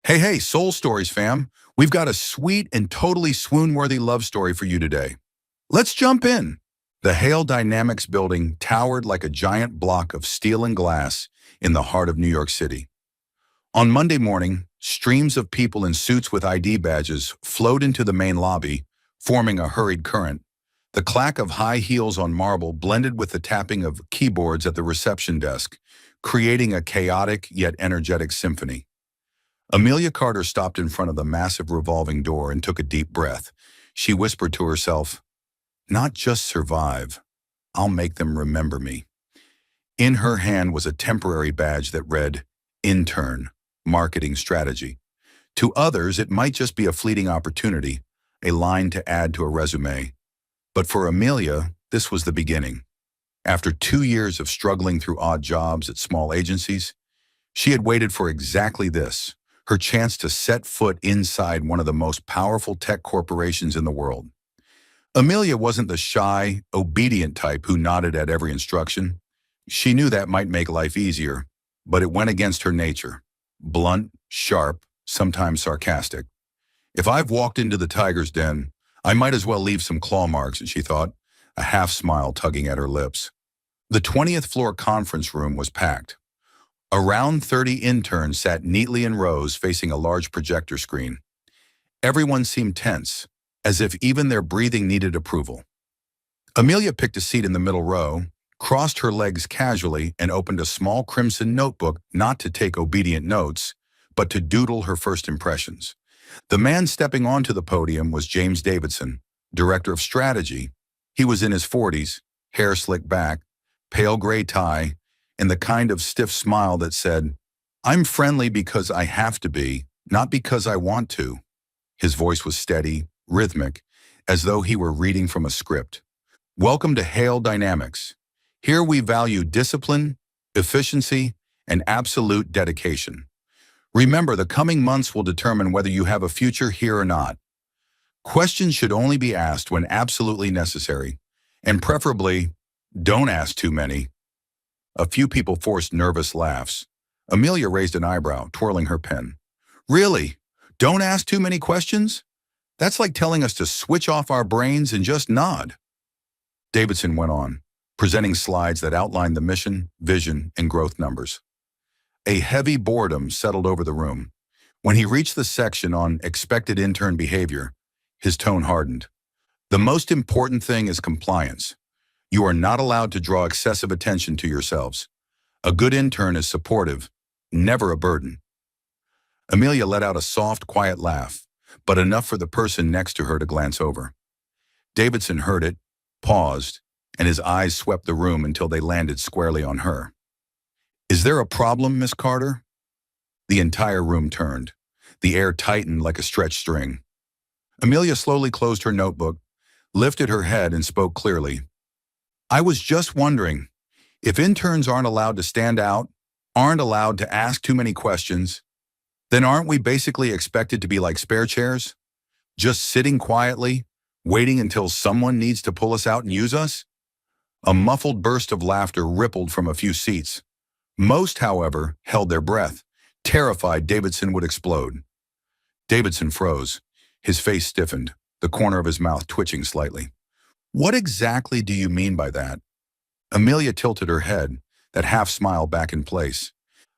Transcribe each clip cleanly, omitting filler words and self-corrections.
Hey, Soul Stories fam. We've got a sweet and totally swoon-worthy love story for you today. Let's jump in. The Hale Dynamics building towered like a giant block of steel and glass in the heart of New York City. On Monday morning, streams of people in suits with ID badges flowed into the main lobby, forming a hurried current. The clack of high heels on marble blended with the tapping of keyboards at the reception desk, creating a chaotic yet energetic symphony. Amelia Carter stopped in front of the massive revolving door and took a deep breath. She whispered to herself, "Not just survive, I'll make them remember me." In her hand was a temporary badge that read, Intern, Marketing Strategy. To others, it might just be a fleeting opportunity, a line to add to a resume. But for Amelia, this was the beginning. After 2 years of struggling through odd jobs at small agencies, she had waited for exactly this, her chance to set foot inside one of the most powerful tech corporations in the world. Amelia wasn't the shy, obedient type who nodded at every instruction. She knew that might make life easier, but it went against her nature. Blunt, sharp, sometimes sarcastic. If I've walked into the tiger's den, I might as well leave some claw marks, she thought, a half smile tugging at her lips. The 20th floor conference room was packed. Around 30 interns sat neatly in rows facing a large projector screen. Everyone seemed tense, as if even their breathing needed approval. Amelia picked a seat in the middle row, crossed her legs casually, and opened a small crimson notebook not to take obedient notes, but to doodle her first impressions. The man stepping onto the podium was James Davidson, Director of Strategy. He was in his 40s, hair slicked back, pale gray tie, and the kind of stiff smile that said, "I'm friendly because I have to be, not because I want to." His voice was steady, rhythmic, as though he were reading from a script. "Welcome to Hale Dynamics. Here we value discipline, efficiency, and absolute dedication. Remember, the coming months will determine whether you have a future here or not. Questions should only be asked when absolutely necessary, and preferably, don't ask too many." A few people forced nervous laughs. Amelia raised an eyebrow, twirling her pen. "Really? Don't ask too many questions? That's like telling us to switch off our brains and just nod." Davidson went on, presenting slides that outlined the mission, vision, and growth numbers. A heavy boredom settled over the room. When he reached the section on expected intern behavior, his tone hardened. "The most important thing is compliance. You are not allowed to draw excessive attention to yourselves. A good intern is supportive, never a burden." Amelia let out a soft, quiet laugh, but enough for the person next to her to glance over. Davidson heard it, paused, and his eyes swept the room until they landed squarely on her. "Is there a problem, Miss Carter?" The entire room turned. The air tightened like a stretched string. Amelia slowly closed her notebook, lifted her head, and spoke clearly. "I was just wondering, if interns aren't allowed to stand out, aren't allowed to ask too many questions, then aren't we basically expected to be like spare chairs? Just sitting quietly, waiting until someone needs to pull us out and use us?" A muffled burst of laughter rippled from a few seats. Most, however, held their breath, terrified Davidson would explode. Davidson froze. His face stiffened, the corner of his mouth twitching slightly. "What exactly do you mean by that?" Amelia tilted her head, that half smile back in place.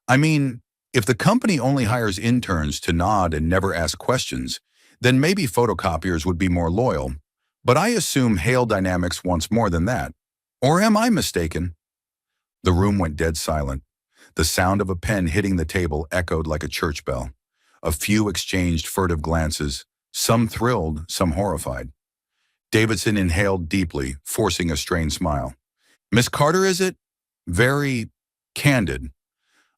"I mean, if the company only hires interns to nod and never ask questions, then maybe photocopiers would be more loyal. But I assume Hale Dynamics wants more than that. Or am I mistaken?" The room went dead silent. The sound of a pen hitting the table echoed like a church bell. A few exchanged furtive glances, some thrilled, some horrified. Davidson inhaled deeply, forcing a strained smile. "Miss Carter, is it? Very candid.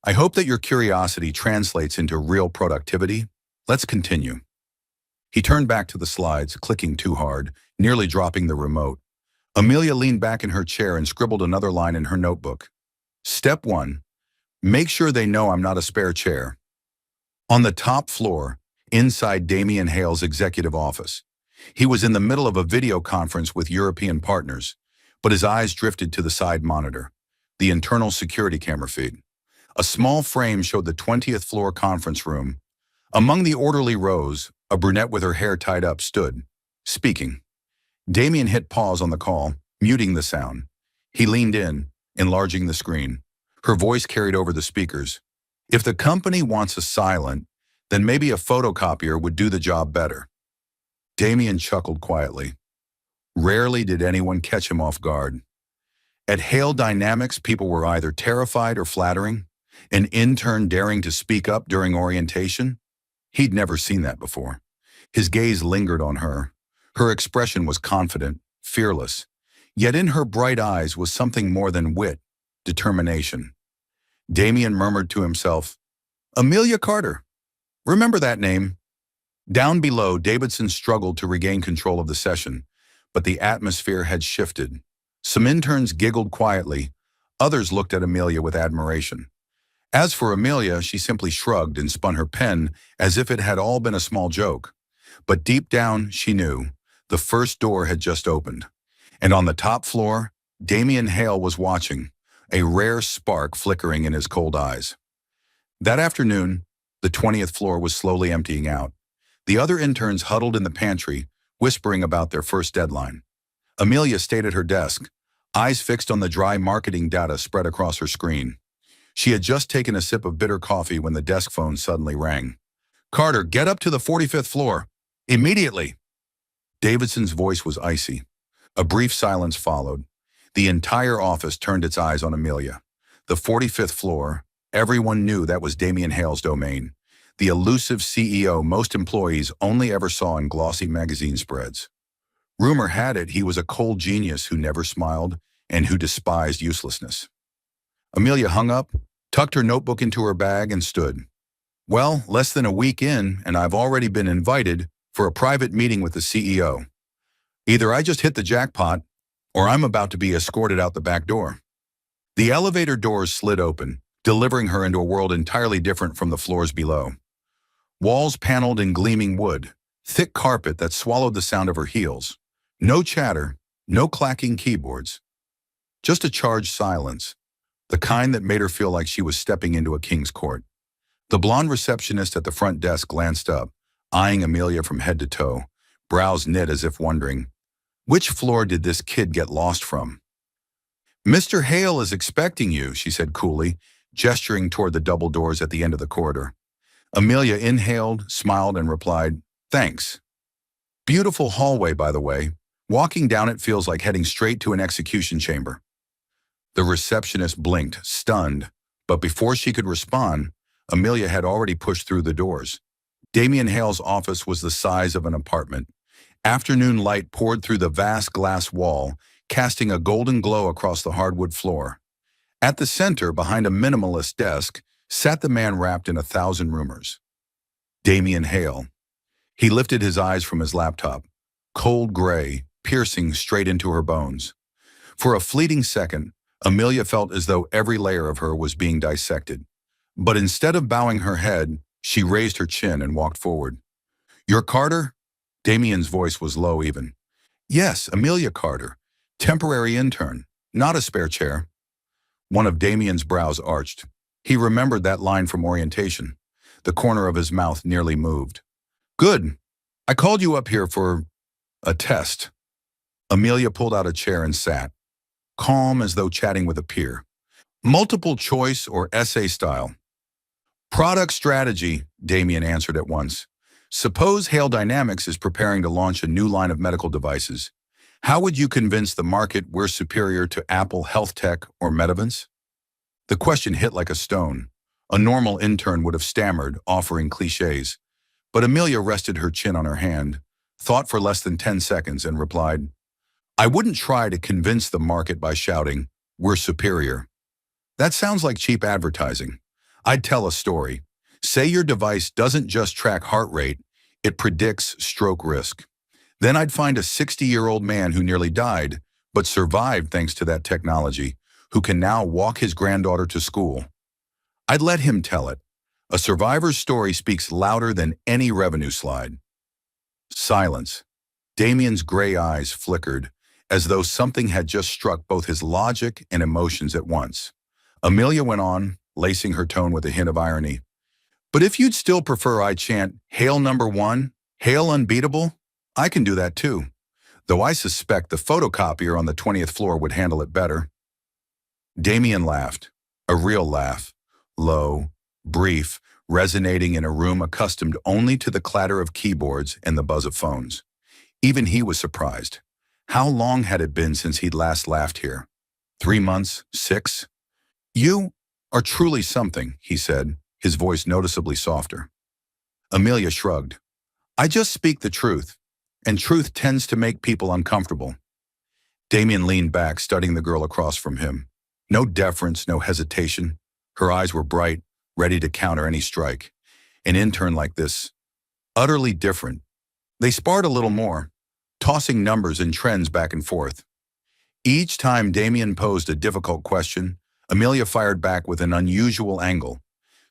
I hope that your curiosity translates into real productivity. Let's continue." He turned back to the slides, clicking too hard, nearly dropping the remote. Amelia leaned back in her chair and scribbled another line in her notebook. "Step 1. Make sure they know I'm not a spare chair." On the top floor, inside Damian Hale's executive office, he was in the middle of a video conference with European partners, but his eyes drifted to the side monitor, the internal security camera feed. A small frame showed the 20th floor conference room, Among the orderly rows, a brunette with her hair tied up stood, speaking. Damien hit pause on the call, muting the sound. He leaned in, enlarging the screen. Her voice carried over the speakers. If the company wants us silent, then maybe a photocopier would do the job better. Damien chuckled quietly. Rarely did anyone catch him off guard. At Hale Dynamics, people were either terrified or flattering. An intern daring to speak up during orientation? He'd never seen that before. His gaze lingered on her. Her expression was confident, fearless. Yet in her bright eyes was something more than wit, determination. Damien murmured to himself, Amelia Carter. Remember that name? Down below, Davidson struggled to regain control of the session, but the atmosphere had shifted. Some interns giggled quietly. Others looked at Amelia with admiration. As for Amelia, she simply shrugged and spun her pen as if it had all been a small joke. But deep down, she knew. The first door had just opened. And on the top floor, Damien Hale was watching, a rare spark flickering in his cold eyes. That afternoon, the 20th floor was slowly emptying out. The other interns huddled in the pantry, whispering about their first deadline. Amelia stayed at her desk, eyes fixed on the dry marketing data spread across her screen. She had just taken a sip of bitter coffee when the desk phone suddenly rang. Carter, get up to the 45th floor. Immediately. Davidson's voice was icy. A brief silence followed. The entire office turned its eyes on Amelia. The 45th floor, everyone knew that was Damien Hale's domain. The elusive CEO most employees only ever saw in glossy magazine spreads. Rumor had it he was a cold genius who never smiled and who despised uselessness. Amelia hung up, tucked her notebook into her bag, and stood. Well, less than a week in, and I've already been invited for a private meeting with the CEO. Either I just hit the jackpot, or I'm about to be escorted out the back door. The elevator doors slid open, delivering her into a world entirely different from the floors below. Walls paneled in gleaming wood, thick carpet that swallowed the sound of her heels. No chatter, no clacking keyboards. Just a charged silence, the kind that made her feel like she was stepping into a king's court. The blonde receptionist at the front desk glanced up, eyeing Amelia from head to toe, brows knit as if wondering, which floor did this kid get lost from? Mr. Hale is expecting you, she said coolly, gesturing toward the double doors at the end of the corridor. Amelia inhaled, smiled, and replied, thanks. Beautiful hallway, by the way. Walking down it feels like heading straight to an execution chamber. The receptionist blinked, stunned, but before she could respond, Amelia had already pushed through the doors. Damien Hale's office was the size of an apartment. Afternoon light poured through the vast glass wall, casting a golden glow across the hardwood floor. At the center, behind a minimalist desk, sat the man wrapped in 1,000 rumors. Damien Hale. He lifted his eyes from his laptop, cold gray, piercing straight into her bones. For a fleeting second, Amelia felt as though every layer of her was being dissected. But instead of bowing her head, she raised her chin and walked forward. You're Carter? Damien's voice was low even. Yes, Amelia Carter. Temporary intern. Not a spare chair. One of Damien's brows arched. He remembered that line from orientation. The corner of his mouth nearly moved. Good. I called you up here for a test. Amelia pulled out a chair and sat, calm as though chatting with a peer. Multiple choice or essay style. Product strategy, Damien answered at once. Suppose Hale Dynamics is preparing to launch a new line of medical devices. How would you convince the market we're superior to Apple Health Tech or Medivance? The question hit like a stone. A normal intern would have stammered, offering cliches. But Amelia rested her chin on her hand, thought for less than 10 seconds, and replied, I wouldn't try to convince the market by shouting, we're superior. That sounds like cheap advertising. I'd tell a story. Say your device doesn't just track heart rate, it predicts stroke risk. Then I'd find a 60-year-old man who nearly died, but survived thanks to that technology, who can now walk his granddaughter to school. I'd let him tell it. A survivor's story speaks louder than any revenue slide. Silence. Damien's gray eyes flickered, as though something had just struck both his logic and emotions at once. Amelia went on, lacing her tone with a hint of irony. But if you'd still prefer I chant, Hail number one, Hail unbeatable, I can do that too. Though I suspect the photocopier on the 20th floor would handle it better. Damien laughed, a real laugh, low, brief, resonating in a room accustomed only to the clatter of keyboards and the buzz of phones. Even he was surprised. How long had it been since he'd last laughed here? 3 months? 6? You are truly something, he said, his voice noticeably softer. Amelia shrugged. I just speak the truth, and truth tends to make people uncomfortable. Damien leaned back, studying the girl across from him. No deference, no hesitation. Her eyes were bright, ready to counter any strike. An intern like this, utterly different. They sparred a little more, tossing numbers and trends back and forth. Each time Damien posed a difficult question, Amelia fired back with an unusual angle,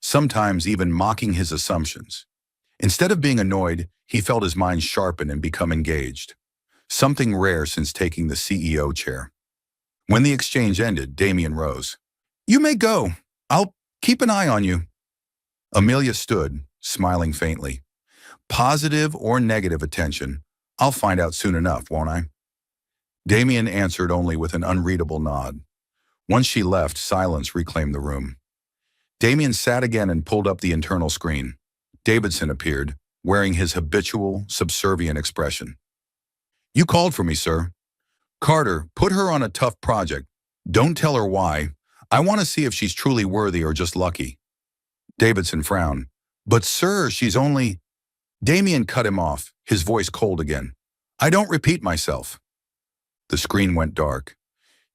sometimes even mocking his assumptions. Instead of being annoyed, he felt his mind sharpen and become engaged. Something rare since taking the CEO chair. When the exchange ended, Damien rose. You may go. I'll keep an eye on you. Amelia stood, smiling faintly. Positive or negative attention, I'll find out soon enough, won't I? Damien answered only with an unreadable nod. Once she left, silence reclaimed the room. Damien sat again and pulled up the internal screen. Davidson appeared, wearing his habitual, subservient expression. You called for me, sir. Carter, put her on a tough project. Don't tell her why. I want to see if she's truly worthy or just lucky. Davidson frowned. But sir, she's only... Damien cut him off, his voice cold again. I don't repeat myself. The screen went dark.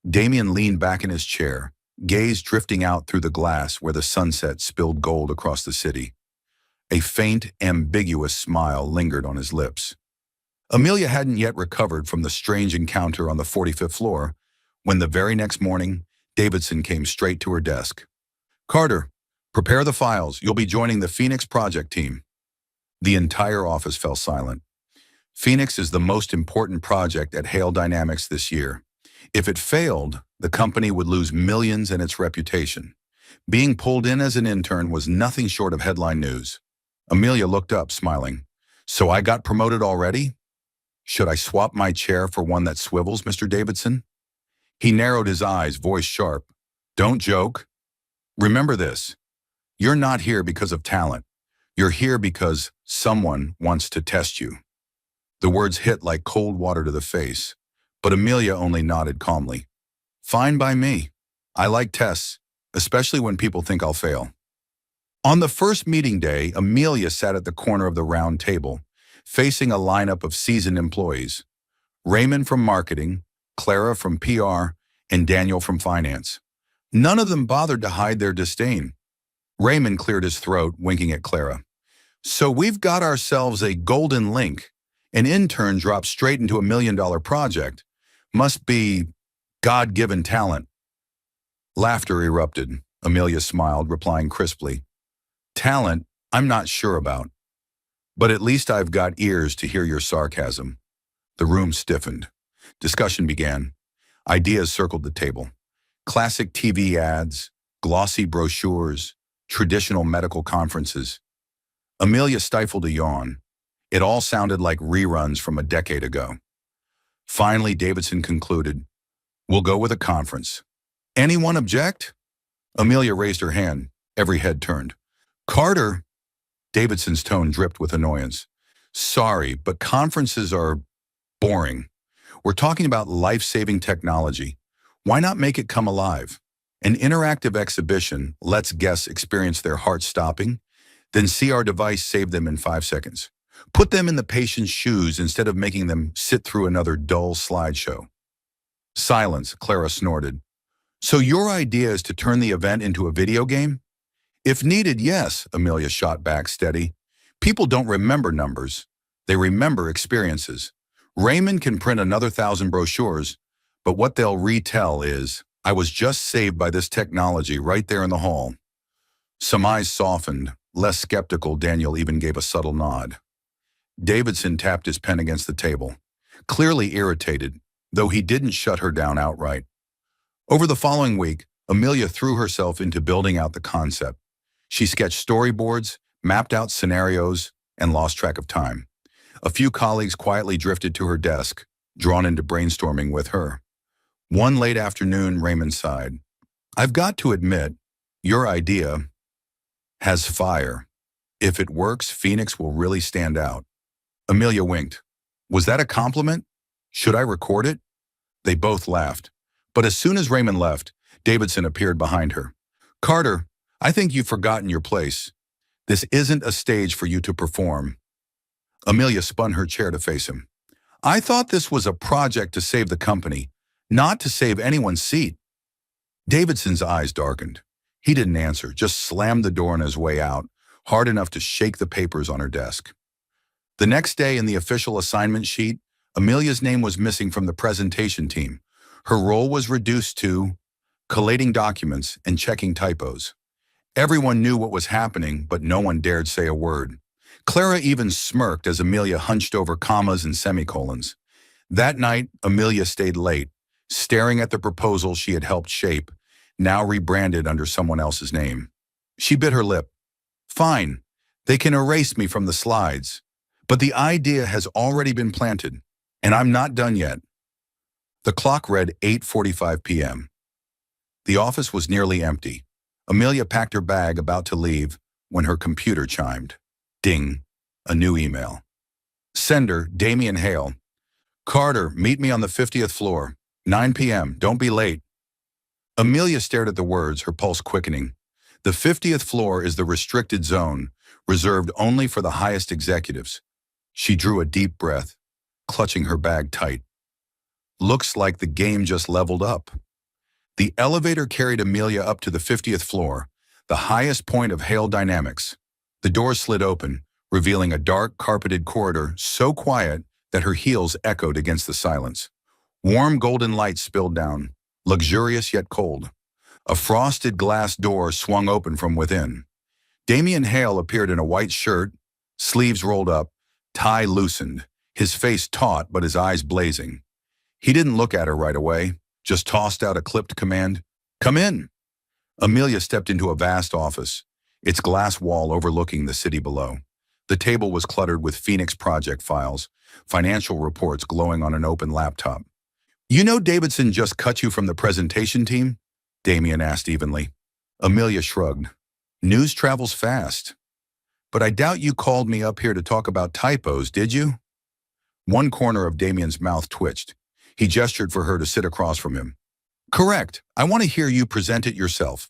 Damien leaned back in his chair, gaze drifting out through the glass where the sunset spilled gold across the city. A faint, ambiguous smile lingered on his lips. Amelia hadn't yet recovered from the strange encounter on the 45th floor when the very next morning, Davidson came straight to her desk. Carter, prepare the files. You'll be joining the Phoenix project team. The entire office fell silent. Phoenix is the most important project at Hale Dynamics this year. If it failed, the company would lose millions in its reputation. Being pulled in as an intern was nothing short of headline news. Amelia looked up, smiling. So I got promoted already? Should I swap my chair for one that swivels, Mr. Davidson? He narrowed his eyes, voice sharp. Don't joke. Remember this. You're not here because of talent. You're here because someone wants to test you. The words hit like cold water to the face, but Amelia only nodded calmly. Fine by me. I like tests, especially when people think I'll fail. On the first meeting day, Amelia sat at the corner of the round table, facing a lineup of seasoned employees. Raymond from marketing, Clara from PR, and Daniel from finance. None of them bothered to hide their disdain. Raymond cleared his throat, winking at Clara. So we've got ourselves a golden link. An intern dropped straight into $1 million project. Must be God-given talent. Laughter erupted. Amelia smiled, replying crisply. Talent, I'm not sure about. But at least I've got ears to hear your sarcasm. The room stiffened. Discussion began. Ideas circled the table. Classic TV ads, glossy brochures, traditional medical conferences. Amelia stifled a yawn. It all sounded like reruns from a decade ago. Finally, Davidson concluded, We'll go with a conference. Anyone object? Amelia raised her hand. Every head turned. Carter! Davidson's tone dripped with annoyance. Sorry, but conferences are boring. We're talking about life-saving technology. Why not make it come alive? An interactive exhibition lets guests experience their heart stopping, then see our device save them in 5 seconds. Put them in the patient's shoes instead of making them sit through another dull slideshow. Silence, Clara snorted. So your idea is to turn the event into a video game? If needed, yes, Amelia shot back steady. People don't remember numbers. They remember experiences. Raymond can print another 1,000 brochures, but what they'll retell is, I was just saved by this technology right there in the hall. Some eyes softened. Less skeptical, Daniel even gave a subtle nod. Davidson tapped his pen against the table, clearly irritated, though he didn't shut her down outright. Over the following week, Amelia threw herself into building out the concept. She sketched storyboards, mapped out scenarios, and lost track of time. A few colleagues quietly drifted to her desk, drawn into brainstorming with her. One late afternoon, Raymond sighed. I've got to admit, your idea has fire. If it works, Phoenix will really stand out. Amelia winked. Was that a compliment? Should I record it? They both laughed. But as soon as Raymond left, Davidson appeared behind her. Carter, I think you've forgotten your place. This isn't a stage for you to perform. Amelia spun her chair to face him. I thought this was a project to save the company, not to save anyone's seat. Davidson's eyes darkened. He didn't answer, just slammed the door on his way out, hard enough to shake the papers on her desk. The next day in the official assignment sheet, Amelia's name was missing from the presentation team. Her role was reduced to collating documents and checking typos. Everyone knew what was happening, but no one dared say a word. Clara even smirked as Amelia hunched over commas and semicolons. That night, Amelia stayed late, staring at the proposal she had helped shape, now rebranded under someone else's name. She bit her lip. Fine, they can erase me from the slides, but the idea has already been planted, and I'm not done yet. The clock read 8:45 p.m. The office was nearly empty. Amelia packed her bag, about to leave, when her computer chimed. Ding, a new email. Sender, Damian Hale. Carter, meet me on the 50th floor. 9 p.m., don't be late. Amelia stared at the words, her pulse quickening. The 50th floor is the restricted zone, reserved only for the highest executives. She drew a deep breath, clutching her bag tight. Looks like the game just leveled up. The elevator carried Amelia up to the 50th floor, the highest point of Hale Dynamics. The door slid open, revealing a dark, carpeted corridor so quiet that her heels echoed against the silence. Warm golden light spilled down, luxurious yet cold. A frosted glass door swung open from within. Damian Hale appeared in a white shirt, sleeves rolled up, tie loosened, his face taut but his eyes blazing. He didn't look at her right away, just tossed out a clipped command, "Come in." Amelia stepped into a vast office, its glass wall overlooking the city below. The table was cluttered with Phoenix project files, financial reports glowing on an open laptop. You know Davidson just cut you from the presentation team? Damian asked evenly. Amelia shrugged. News travels fast. But I doubt you called me up here to talk about typos, did you? One corner of Damian's mouth twitched. He gestured for her to sit across from him. Correct. I want to hear you present it yourself.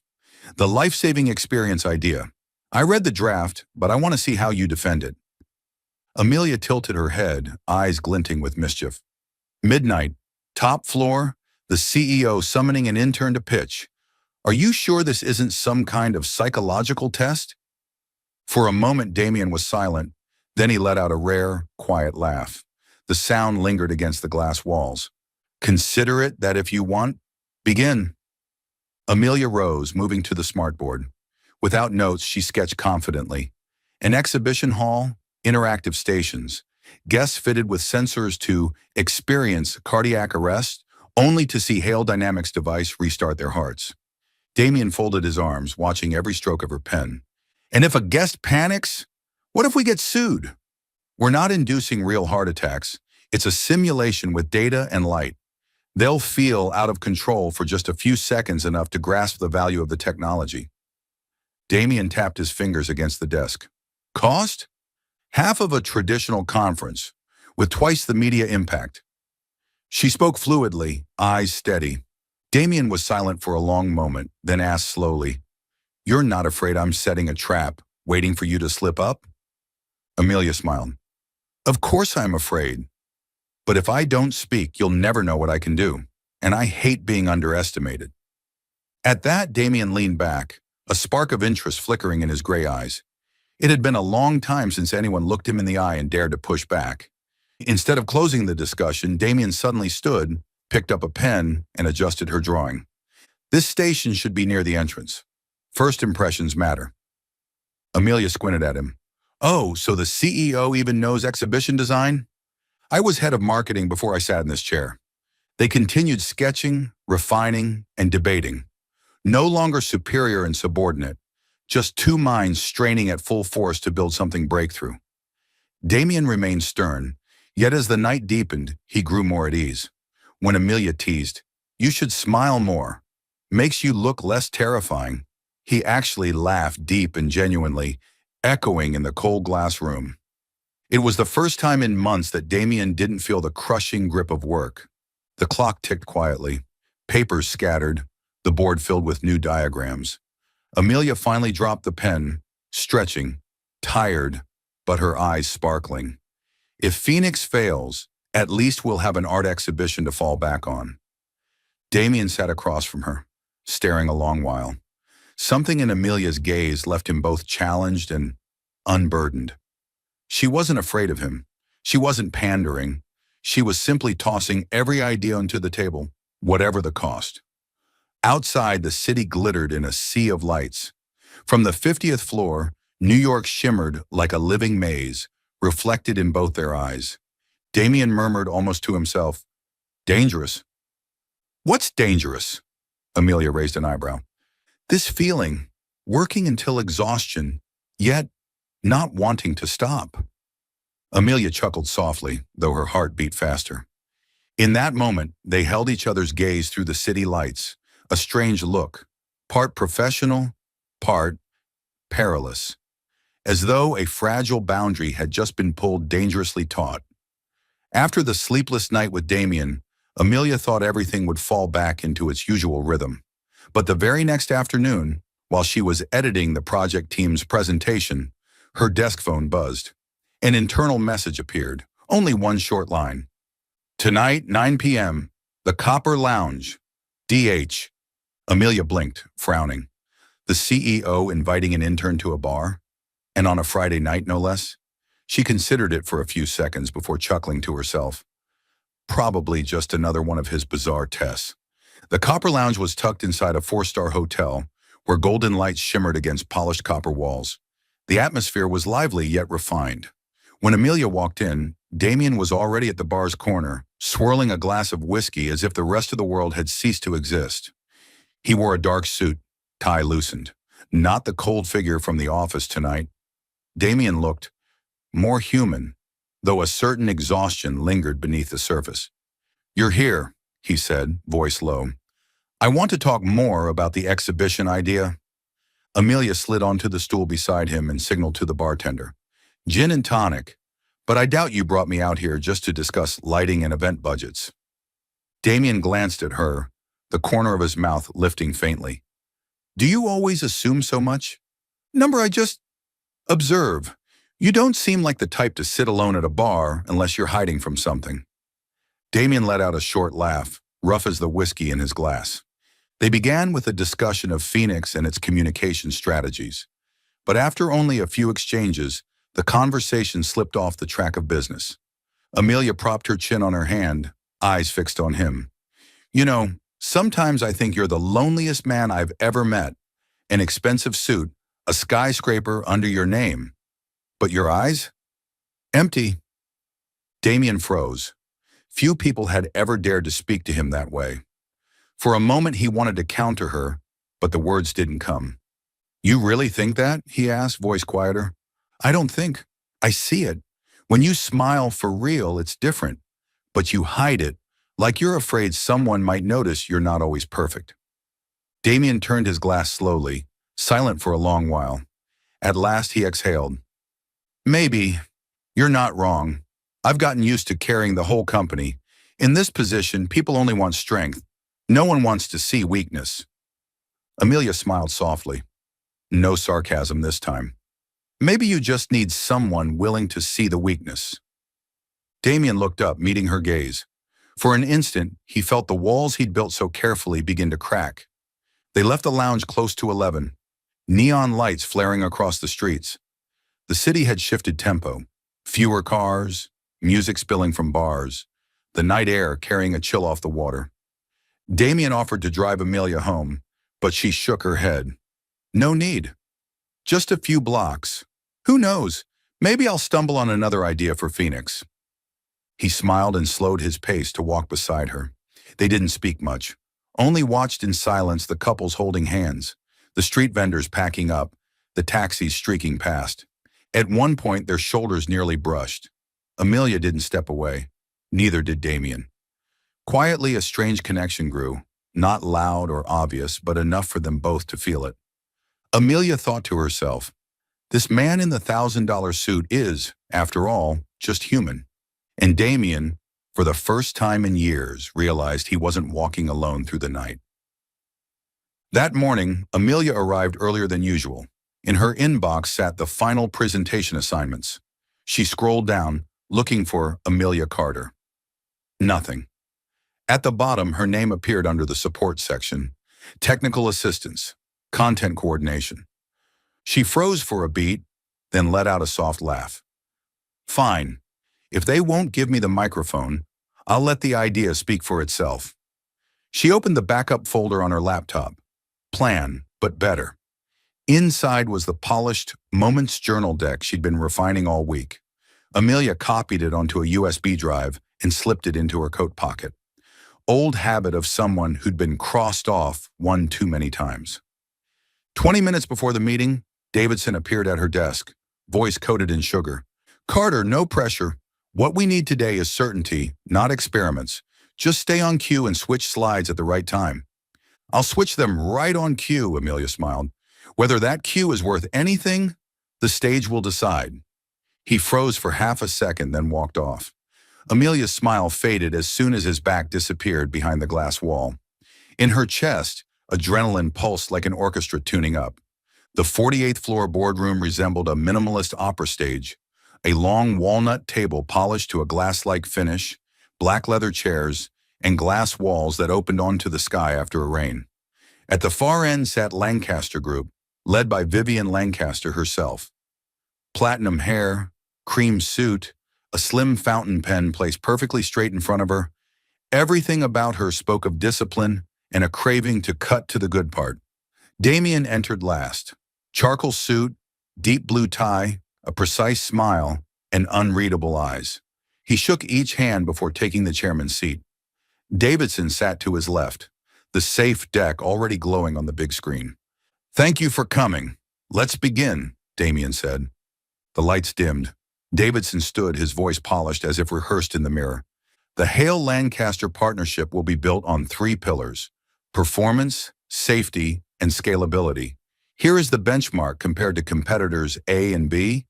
The life-saving experience idea. I read the draft, but I want to see how you defend it. Amelia tilted her head, eyes glinting with mischief. Midnight, top floor, the CEO summoning an intern to pitch. Are you sure this isn't some kind of psychological test? For a moment, Damian was silent. Then he let out a rare, quiet laugh. The sound lingered against the glass walls. Consider it that if you want, begin. Amelia rose, moving to the smartboard. Without notes, she sketched confidently. An exhibition hall, interactive stations, guests fitted with sensors to experience cardiac arrest, only to see Hale Dynamics device restart their hearts. Damian folded his arms, watching every stroke of her pen. And if a guest panics, what if we get sued? We're not inducing real heart attacks. It's a simulation with data and light. They'll feel out of control for just a few seconds, enough to grasp the value of the technology. Damian tapped his fingers against the desk. Cost? Half of a traditional conference, with twice the media impact. She spoke fluidly, eyes steady. Damian was silent for a long moment, then asked slowly, You're not afraid I'm setting a trap, waiting for you to slip up? Amelia smiled. Of course I'm afraid. But if I don't speak, you'll never know what I can do. And I hate being underestimated. At that, Damian leaned back, a spark of interest flickering in his gray eyes. It had been a long time since anyone looked him in the eye and dared to push back. Instead of closing the discussion, Damian suddenly stood, picked up a pen, and adjusted her drawing. This station should be near the entrance. First impressions matter. Amelia squinted at him. Oh, so the CEO even knows exhibition design? I was head of marketing before I sat in this chair. They continued sketching, refining, and debating. No longer superior and subordinate, just two minds straining at full force to build something breakthrough. Damien remained stern, yet as the night deepened, he grew more at ease. When Amelia teased, "You should smile more. Makes you look less terrifying," he actually laughed deep and genuinely, echoing in the cold glass room. It was the first time in months that Damien didn't feel the crushing grip of work. The clock ticked quietly, papers scattered, the board filled with new diagrams. Amelia finally dropped the pen, stretching, tired, but her eyes sparkling. If Phoenix fails, at least we'll have an art exhibition to fall back on. Damien sat across from her, staring a long while. Something in Amelia's gaze left him both challenged and unburdened. She wasn't afraid of him. She wasn't pandering. She was simply tossing every idea onto the table, whatever the cost. Outside, the city glittered in a sea of lights. From the 50th floor, New York shimmered like a living maze, reflected in both their eyes. Damien murmured almost to himself, "Dangerous." "What's dangerous?" Amelia raised an eyebrow. "This feeling, working until exhaustion, yet not wanting to stop." Amelia chuckled softly, though her heart beat faster. In that moment, they held each other's gaze through the city lights, a strange look, part professional, part perilous, as though a fragile boundary had just been pulled dangerously taut. After the sleepless night with Damien, Amelia thought everything would fall back into its usual rhythm. But the very next afternoon, while she was editing the project team's presentation, her desk phone buzzed. An internal message appeared, only one short line. "Tonight, 9 p.m., the Copper Lounge, DH." Amelia blinked, frowning. The CEO inviting an intern to a bar? And on a Friday night, no less? She considered it for a few seconds before chuckling to herself. Probably just another one of his bizarre tests. The Copper Lounge was tucked inside a 4-star hotel, where golden lights shimmered against polished copper walls. The atmosphere was lively yet refined. When Amelia walked in, Damien was already at the bar's corner, swirling a glass of whiskey as if the rest of the world had ceased to exist. He wore a dark suit, tie loosened. Not the cold figure from the office tonight. Damien looked more human, though a certain exhaustion lingered beneath the surface. "You're here," he said, voice low. "I want to talk more about the exhibition idea." Amelia slid onto the stool beside him and signaled to the bartender. "Gin and tonic, but I doubt you brought me out here just to discuss lighting and event budgets." Damien glanced at her, the corner of his mouth lifting faintly. "Do you always assume so much?" "Number, I just observe. You don't seem like the type to sit alone at a bar unless you're hiding from something." Damien let out a short laugh, rough as the whiskey in his glass. They began with a discussion of Phoenix and its communication strategies. But after only a few exchanges, the conversation slipped off the track of business. Amelia propped her chin on her hand, eyes fixed on him. "You know, sometimes I think you're the loneliest man I've ever met. An expensive suit, a skyscraper under your name. But your eyes? Empty." Damien froze. Few people had ever dared to speak to him that way. For a moment he wanted to counter her, but the words didn't come. "You really think that?" he asked, voice quieter. "I don't think. I see it. When you smile for real, it's different. But you hide it, like you're afraid someone might notice you're not always perfect." Damien turned his glass slowly, silent for a long while. At last he exhaled. "Maybe. You're not wrong. I've gotten used to carrying the whole company. In this position, people only want strength. No one wants to see weakness." Amelia smiled softly. No sarcasm this time. "Maybe you just need someone willing to see the weakness." Damien looked up, meeting her gaze. For an instant, he felt the walls he'd built so carefully begin to crack. They left the lounge close to 11, neon lights flaring across the streets. The city had shifted tempo. Fewer cars, music spilling from bars, the night air carrying a chill off the water. Damien offered to drive Amelia home, but she shook her head. "No need. Just a few blocks. Who knows? Maybe I'll stumble on another idea for Phoenix." He smiled and slowed his pace to walk beside her. They didn't speak much, only watched in silence the couples holding hands, the street vendors packing up, the taxis streaking past. At one point, their shoulders nearly brushed. Amelia didn't step away. Neither did Damien. Quietly, a strange connection grew, not loud or obvious, but enough for them both to feel it. Amelia thought to herself, this man in the $1,000 suit is, after all, just human. And Damien, for the first time in years, realized he wasn't walking alone through the night. That morning, Amelia arrived earlier than usual. In her inbox sat the final presentation assignments. She scrolled down, looking for Amelia Carter. Nothing. At the bottom, her name appeared under the support section. Technical assistance, content coordination. She froze for a beat, then let out a soft laugh. Fine. If they won't give me the microphone, I'll let the idea speak for itself. She opened the backup folder on her laptop. Plan, but better. Inside was the polished Moments journal deck she'd been refining all week. Amelia copied it onto a USB drive and slipped it into her coat pocket. Old habit of someone who'd been crossed off one too many times. 20 minutes before the meeting, Davidson appeared at her desk, voice coated in sugar. Carter, no pressure. What we need today is certainty, not experiments. Just stay on cue and switch slides at the right time. I'll switch them right on cue, Amelia smiled. Whether that cue is worth anything, the stage will decide. He froze for half a second, then walked off. Amelia's smile faded as soon as his back disappeared behind the glass wall. In her chest, adrenaline pulsed like an orchestra tuning up. The 48th floor boardroom resembled a minimalist opera stage. A long walnut table polished to a glass-like finish, black leather chairs, and glass walls that opened onto the sky after a rain. At the far end sat Lancaster Group, led by Vivian Lancaster herself. Platinum hair, cream suit, a slim fountain pen placed perfectly straight in front of her. Everything about her spoke of discipline and a craving to cut to the good part. Damien entered last. Charcoal suit, deep blue tie, a precise smile, and unreadable eyes. He shook each hand before taking the chairman's seat. Davidson sat to his left, the safe deck already glowing on the big screen. Thank you for coming. Let's begin, Damien said. The lights dimmed. Davidson stood, his voice polished as if rehearsed in the mirror. The Hale Lancaster partnership will be built on 3 pillars: performance, safety, and scalability. Here is the benchmark compared to competitors A and B.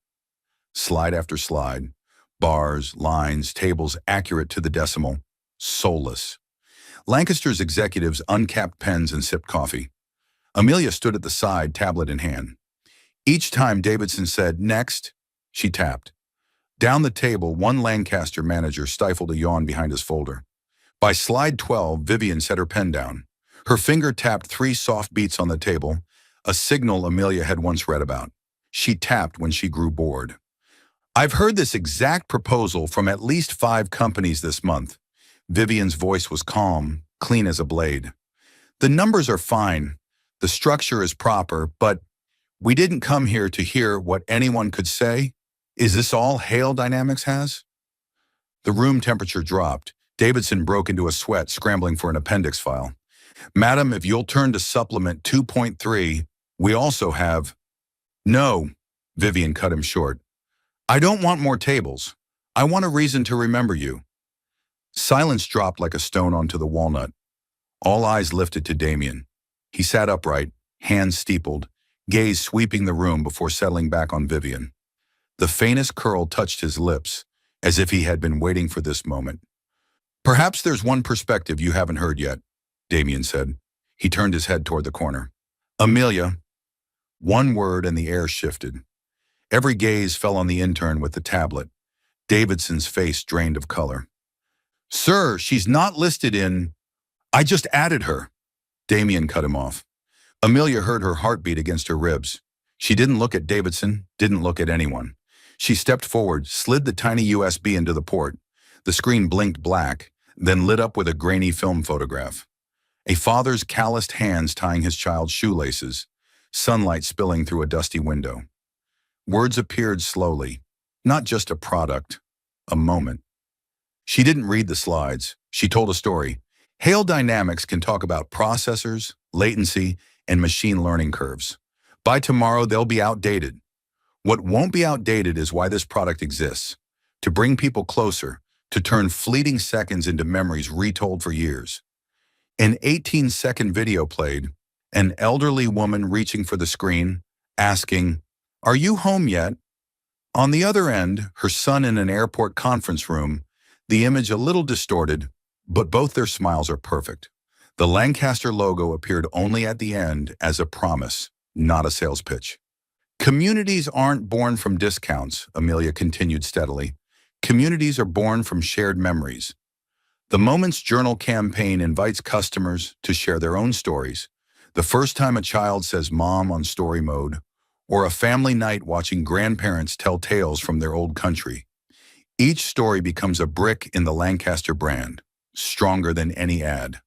Slide after slide. Bars, lines, tables accurate to the decimal. Soulless. Lancaster's executives uncapped pens and sipped coffee. Amelia stood at the side, tablet in hand. Each time Davidson said, "Next," she tapped. Down the table, one Lancaster manager stifled a yawn behind his folder. By slide 12, Vivian set her pen down. Her finger tapped 3 soft beats on the table, a signal Amelia had once read about. She tapped when she grew bored. I've heard this exact proposal from at least 5 companies this month. Vivian's voice was calm, clean as a blade. The numbers are fine. The structure is proper, but we didn't come here to hear what anyone could say. Is this all Hale Dynamics has? The room temperature dropped. Davidson broke into a sweat, scrambling for an appendix file. Madam, if you'll turn to supplement 2.3, we also have... No, Vivian cut him short. I don't want more tables. I want a reason to remember you. Silence dropped like a stone onto the walnut. All eyes lifted to Damien. He sat upright, hands steepled, gaze sweeping the room before settling back on Vivian. The faintest curl touched his lips, as if he had been waiting for this moment. Perhaps there's one perspective you haven't heard yet, Damien said. He turned his head toward the corner. Amelia. One word and the air shifted. Every gaze fell on the intern with the tablet. Davidson's face drained of color. Sir, she's not listed in... I just added her. Damien cut him off. Amelia heard her heartbeat against her ribs. She didn't look at Davidson, didn't look at anyone. She stepped forward, slid the tiny USB into the port. The screen blinked black, then lit up with a grainy film photograph. A father's calloused hands tying his child's shoelaces, sunlight spilling through a dusty window. Words appeared slowly, not just a product, a moment. She didn't read the slides. She told a story. Hale Dynamics can talk about processors, latency, and machine learning curves. By tomorrow, they'll be outdated. What won't be outdated is why this product exists. To bring people closer, to turn fleeting seconds into memories retold for years. An 18-second video played, an elderly woman reaching for the screen, asking, "Are you home yet?" On the other end, her son in an airport conference room, the image a little distorted, but both their smiles are perfect. The Lancaster logo appeared only at the end as a promise, not a sales pitch. Communities aren't born from discounts, Amelia continued steadily. Communities are born from shared memories. The Moments Journal campaign invites customers to share their own stories. The first time a child says mom on story mode, or a family night watching grandparents tell tales from their old country. Each story becomes a brick in the Lancaster brand, stronger than any ad.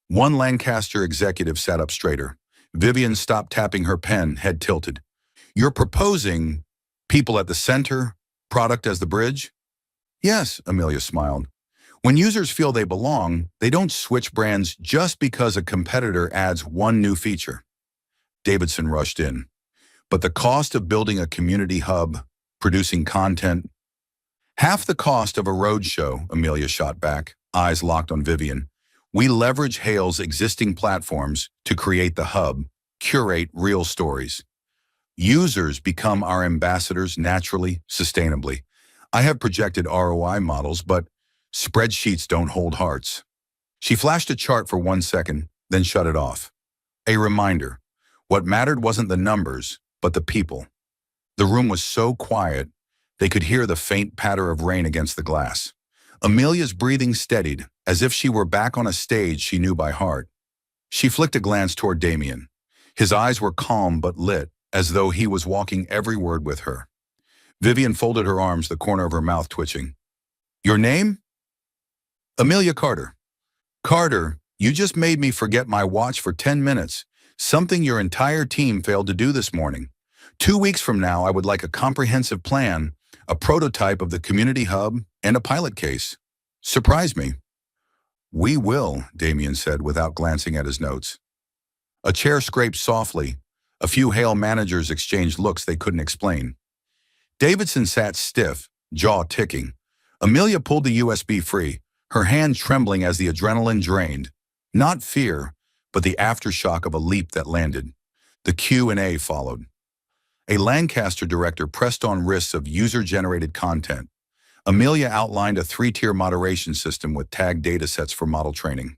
One Lancaster executive sat up straighter. Vivian stopped tapping her pen, head tilted. "You're proposing people at the center, product as the bridge?" "Yes," Amelia smiled. "When users feel they belong, they don't switch brands just because a competitor adds one new feature." Davidson rushed in. "But the cost of building a community hub, producing content—" "Half the cost of a roadshow," Amelia shot back, eyes locked on Vivian. "We leverage Hale's existing platforms to create the hub, curate real stories. Users become our ambassadors naturally, sustainably. I have projected ROI models, but spreadsheets don't hold hearts." She flashed a chart for 1 second, then shut it off. A reminder. What mattered wasn't the numbers, but the people. The room was so quiet, they could hear the faint patter of rain against the glass. Amelia's breathing steadied, as if she were back on a stage she knew by heart. She flicked a glance toward Damien. His eyes were calm but lit, as though he was walking every word with her. Vivian folded her arms, the corner of her mouth twitching. "Your name?" "Amelia Carter." "Carter, you just made me forget my watch for 10 minutes, something your entire team failed to do this morning. 2 weeks from now, I would like a comprehensive plan, a prototype of the community hub, and a pilot case. Surprise me." "We will," Damien said without glancing at his notes. A chair scraped softly. A few Hale managers exchanged looks they couldn't explain. Davidson sat stiff, jaw ticking. Amelia pulled the USB free, her hand trembling as the adrenaline drained. Not fear, but the aftershock of a leap that landed. The Q&A followed. A Lancaster director pressed on risks of user-generated content. Amelia outlined a 3-tier moderation system with tagged datasets for model training.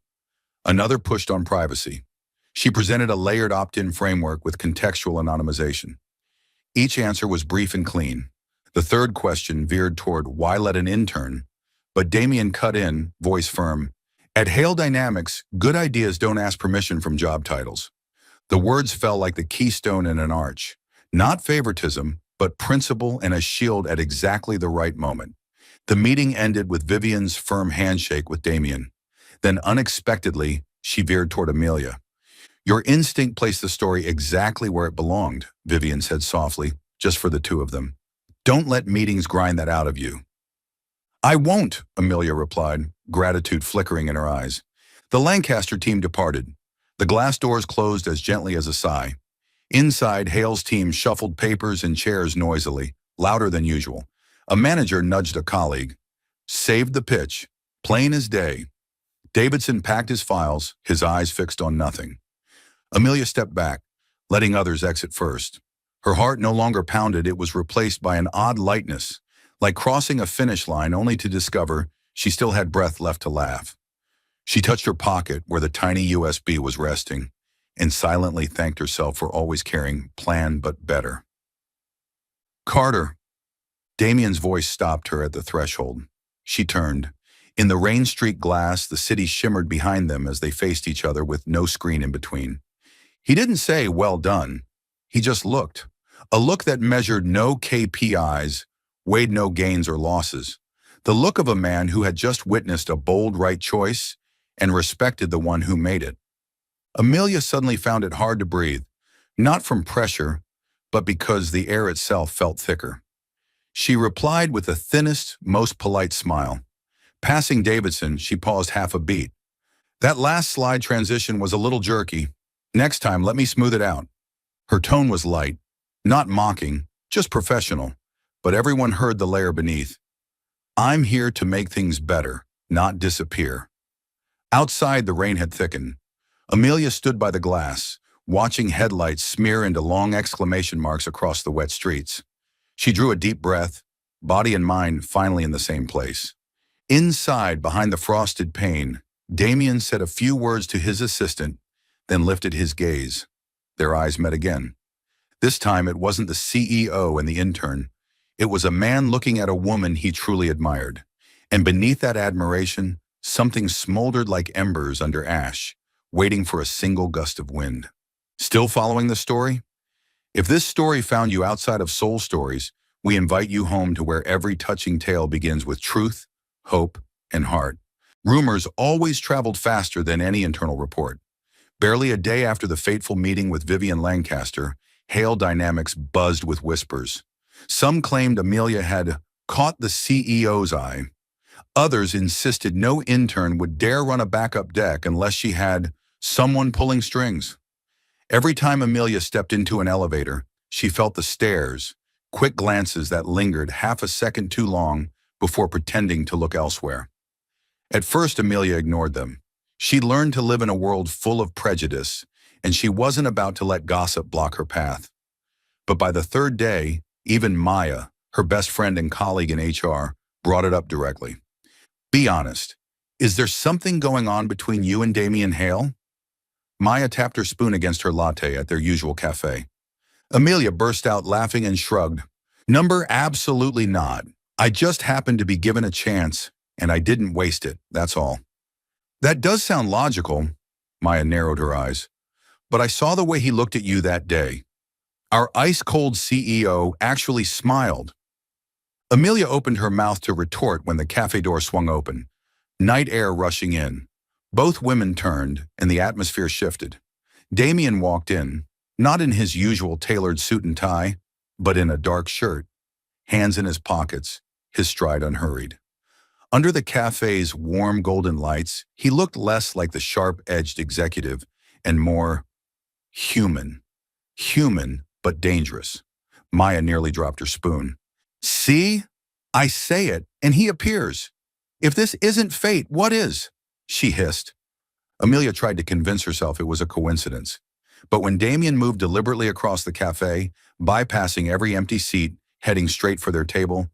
Another pushed on privacy. She presented a layered opt-in framework with contextual anonymization. Each answer was brief and clean. The third question veered toward why let an intern, but Damien cut in, voice firm. "At Hale Dynamics, good ideas don't ask permission from job titles." The words fell like the keystone in an arch. Not favoritism, but principle and a shield at exactly the right moment. The meeting ended with Vivian's firm handshake with Damien. Then unexpectedly, she veered toward Amelia. "Your instinct placed the story exactly where it belonged," Vivian said softly, just for the two of them. "Don't let meetings grind that out of you." "I won't," Amelia replied, gratitude flickering in her eyes. The Lancaster team departed. The glass doors closed as gently as a sigh. Inside, Hale's team shuffled papers and chairs noisily, louder than usual. A manager nudged a colleague. Saved the pitch. Plain as day. Davidson packed his files, his eyes fixed on nothing. Amelia stepped back, letting others exit first. Her heart no longer pounded, it was replaced by an odd lightness, like crossing a finish line only to discover she still had breath left to laugh. She touched her pocket where the tiny USB was resting, and silently thanked herself for always carrying plan but better. "Carter." Damien's voice stopped her at the threshold. She turned. In the rain-streaked glass, the city shimmered behind them as they faced each other with no screen in between. He didn't say, "Well done." He just looked. A look that measured no KPIs, weighed no gains or losses. The look of a man who had just witnessed a bold right choice and respected the one who made it. Amelia suddenly found it hard to breathe, not from pressure, but because the air itself felt thicker. She replied with the thinnest, most polite smile. Passing Davidson, she paused half a beat. "That last slide transition was a little jerky. Next time, let me smooth it out." Her tone was light, not mocking, just professional, but everyone heard the layer beneath. I'm here to make things better, not disappear. Outside, the rain had thickened. Amelia stood by the glass, watching headlights smear into long exclamation marks across the wet streets. She drew a deep breath, body and mind finally in the same place. Inside, behind the frosted pane, Damien said a few words to his assistant, then lifted his gaze. Their eyes met again. This time it wasn't the CEO and the intern. It was a man looking at a woman he truly admired. And beneath that admiration, something smoldered like embers under ash, waiting for a single gust of wind. Still following the story? If this story found you outside of Soul Stories, we invite you home to where every touching tale begins with truth, hope, and heart. Rumors always traveled faster than any internal report. Barely a day after the fateful meeting with Vivian Lancaster, Hale Dynamics buzzed with whispers. Some claimed Amelia had caught the CEO's eye. Others insisted no intern would dare run a backup deck unless she had someone pulling strings. Every time Amelia stepped into an elevator, she felt the stares, quick glances that lingered half a second too long before pretending to look elsewhere. At first, Amelia ignored them. She learned to live in a world full of prejudice, and she wasn't about to let gossip block her path. But by the third day, even Maya, her best friend and colleague in HR, brought it up directly. Be honest, is there something going on between you and Damien Hale? Maya tapped her spoon against her latte at their usual cafe. Amelia burst out laughing and shrugged. Number absolutely not. I just happened to be given a chance, and I didn't waste it, that's all. That does sound logical, Maya narrowed her eyes. But I saw the way he looked at you that day. Our ice-cold CEO actually smiled. Amelia opened her mouth to retort when the cafe door swung open, night air rushing in. Both women turned, and the atmosphere shifted. Damien walked in, not in his usual tailored suit and tie, but in a dark shirt, hands in his pockets, his stride unhurried. Under the cafe's warm golden lights, he looked less like the sharp-edged executive and more human. Human, but dangerous. Maya nearly dropped her spoon. See? I say it, and he appears. If this isn't fate, what is? She hissed. Amelia tried to convince herself it was a coincidence. But when Damien moved deliberately across the cafe, bypassing every empty seat, heading straight for their table,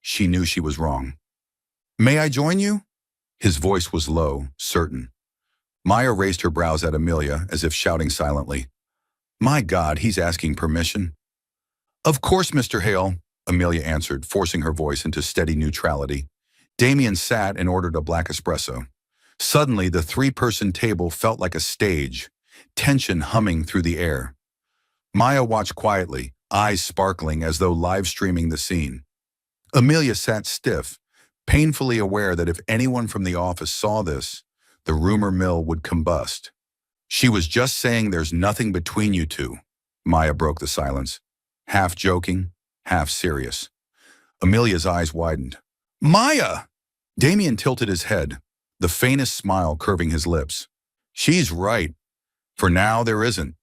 she knew she was wrong. May I join you? His voice was low, certain. Maya raised her brows at Amelia as if shouting silently. My God, he's asking permission. Of course, Mr. Hale, Amelia answered, forcing her voice into steady neutrality. Damien sat and ordered a black espresso. Suddenly, the three-person table felt like a stage, tension humming through the air. Maya watched quietly, eyes sparkling as though live-streaming the scene. Amelia sat stiff, painfully aware that if anyone from the office saw this, the rumor mill would combust. She was just saying there's nothing between you two. Maya broke the silence, half joking, half serious. Amelia's eyes widened. Maya! Damien tilted his head, the faintest smile curving his lips. She's right. For now, there isn't.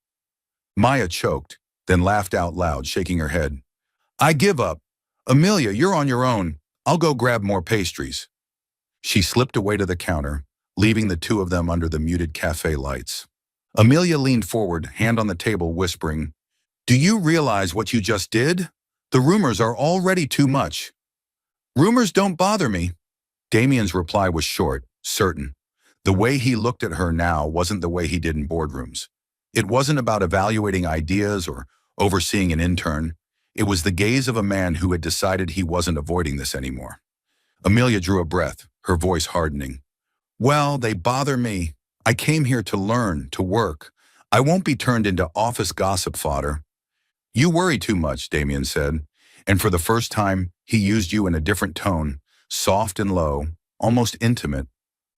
Maya choked, then laughed out loud, shaking her head. I give up. Amelia, you're on your own. I'll go grab more pastries. She slipped away to the counter, leaving the two of them under the muted cafe lights. Amelia leaned forward, hand on the table, whispering, Do you realize what you just did? The rumors are already too much. Rumors don't bother me. Damien's reply was short, certain. The way he looked at her now wasn't the way he did in boardrooms. It wasn't about evaluating ideas or overseeing an intern. It was the gaze of a man who had decided he wasn't avoiding this anymore. Amelia drew a breath, her voice hardening. Well, they bother me. I came here to learn, to work. I won't be turned into office gossip fodder. You worry too much, Damien said, and for the first time, he used you in a different tone, soft and low, almost intimate.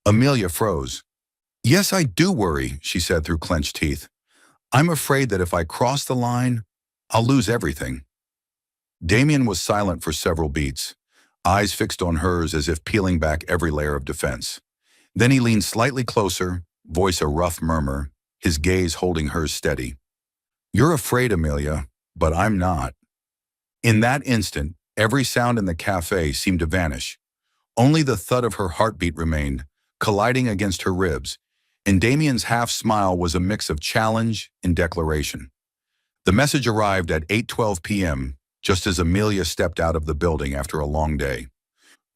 Amelia froze. Yes, I do worry, she said through clenched teeth. I'm afraid that if I cross the line, I'll lose everything. Damien was silent for several beats, eyes fixed on hers as if peeling back every layer of defense. Then he leaned slightly closer, voice a rough murmur, his gaze holding hers steady. You're afraid, Amelia, but I'm not. In that instant, every sound in the cafe seemed to vanish. Only the thud of her heartbeat remained, colliding against her ribs, and Damien's half-smile was a mix of challenge and declaration. The message arrived at 8:12 p.m., just as Amelia stepped out of the building after a long day.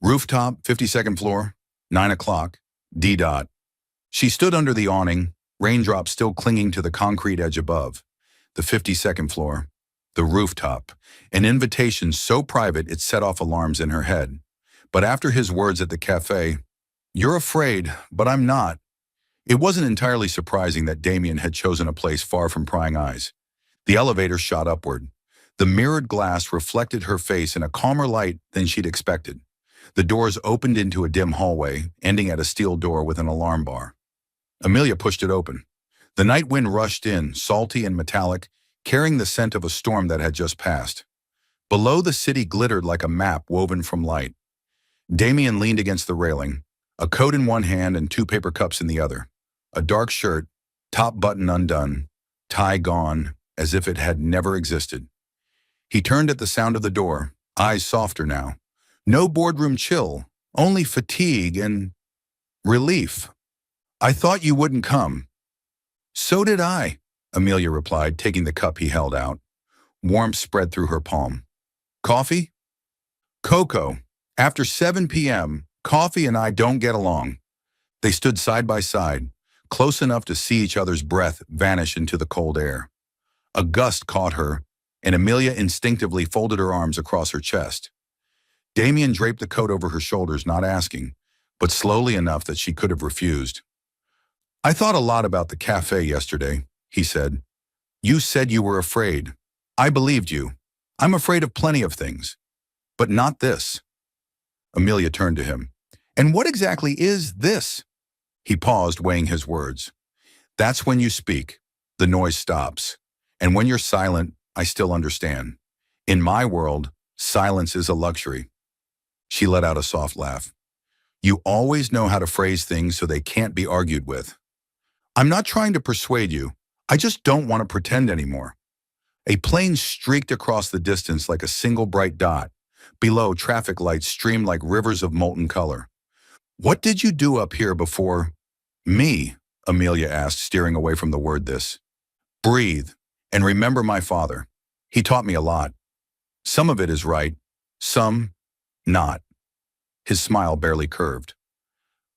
Rooftop, 52nd floor, 9 o'clock, D. Dot. She stood under the awning, raindrops still clinging to the concrete edge above. The 52nd floor, the rooftop, an invitation so private it set off alarms in her head. But after his words at the cafe, "You're afraid, but I'm not," it wasn't entirely surprising that Damien had chosen a place far from prying eyes. The elevator shot upward. The mirrored glass reflected her face in a calmer light than she'd expected. The doors opened into a dim hallway, ending at a steel door with an alarm bar. Amelia pushed it open. The night wind rushed in, salty and metallic, carrying the scent of a storm that had just passed. Below, the city glittered like a map woven from light. Damien leaned against the railing, a coat in one hand and two paper cups in the other. A dark shirt, top button undone, tie gone, as if it had never existed. He turned at the sound of the door, eyes softer now. No boardroom chill, only fatigue and relief. "I thought you wouldn't come." "So did I," Amelia replied, taking the cup he held out. Warmth spread through her palm. "Coffee?" "Cocoa. After 7 p.m., coffee and I don't get along." They stood side by side, close enough to see each other's breath vanish into the cold air. A gust caught her, and Amelia instinctively folded her arms across her chest. Damien draped the coat over her shoulders, not asking, but slowly enough that she could have refused. "I thought a lot about the cafe yesterday," he said. "You said you were afraid. I believed you. I'm afraid of plenty of things, but not this." Amelia turned to him. "And what exactly is this?" He paused, weighing his words. "That's when you speak. The noise stops. And when you're silent, I still understand. In my world, silence is a luxury." She let out a soft laugh. "You always know how to phrase things so they can't be argued with." "I'm not trying to persuade you. I just don't want to pretend anymore." A plane streaked across the distance like a single bright dot. Below, traffic lights streamed like rivers of molten color. "What did you do up here before me?" Amelia asked, steering away from the word "this." "Breathe, and remember my father. He taught me a lot. Some of it is right, some not." His smile barely curved.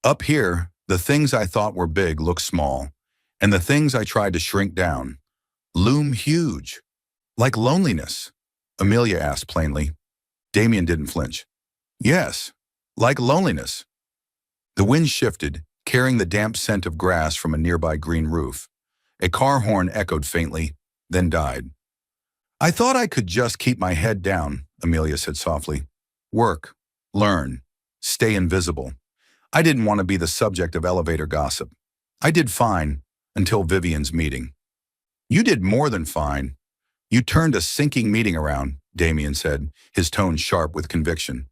"Up here, the things I thought were big look small, and the things I tried to shrink down loom huge." "Like loneliness?" Amelia asked plainly. Damien didn't flinch. "Yes, like loneliness." The wind shifted, carrying the damp scent of grass from a nearby green roof. A car horn echoed faintly, then died. "I thought I could just keep my head down," Amelia said softly. "Work, learn, stay invisible. I didn't want to be the subject of elevator gossip. I did fine, until Vivian's meeting." "You did more than fine. You turned a sinking meeting around," Damien said, his tone sharp with conviction.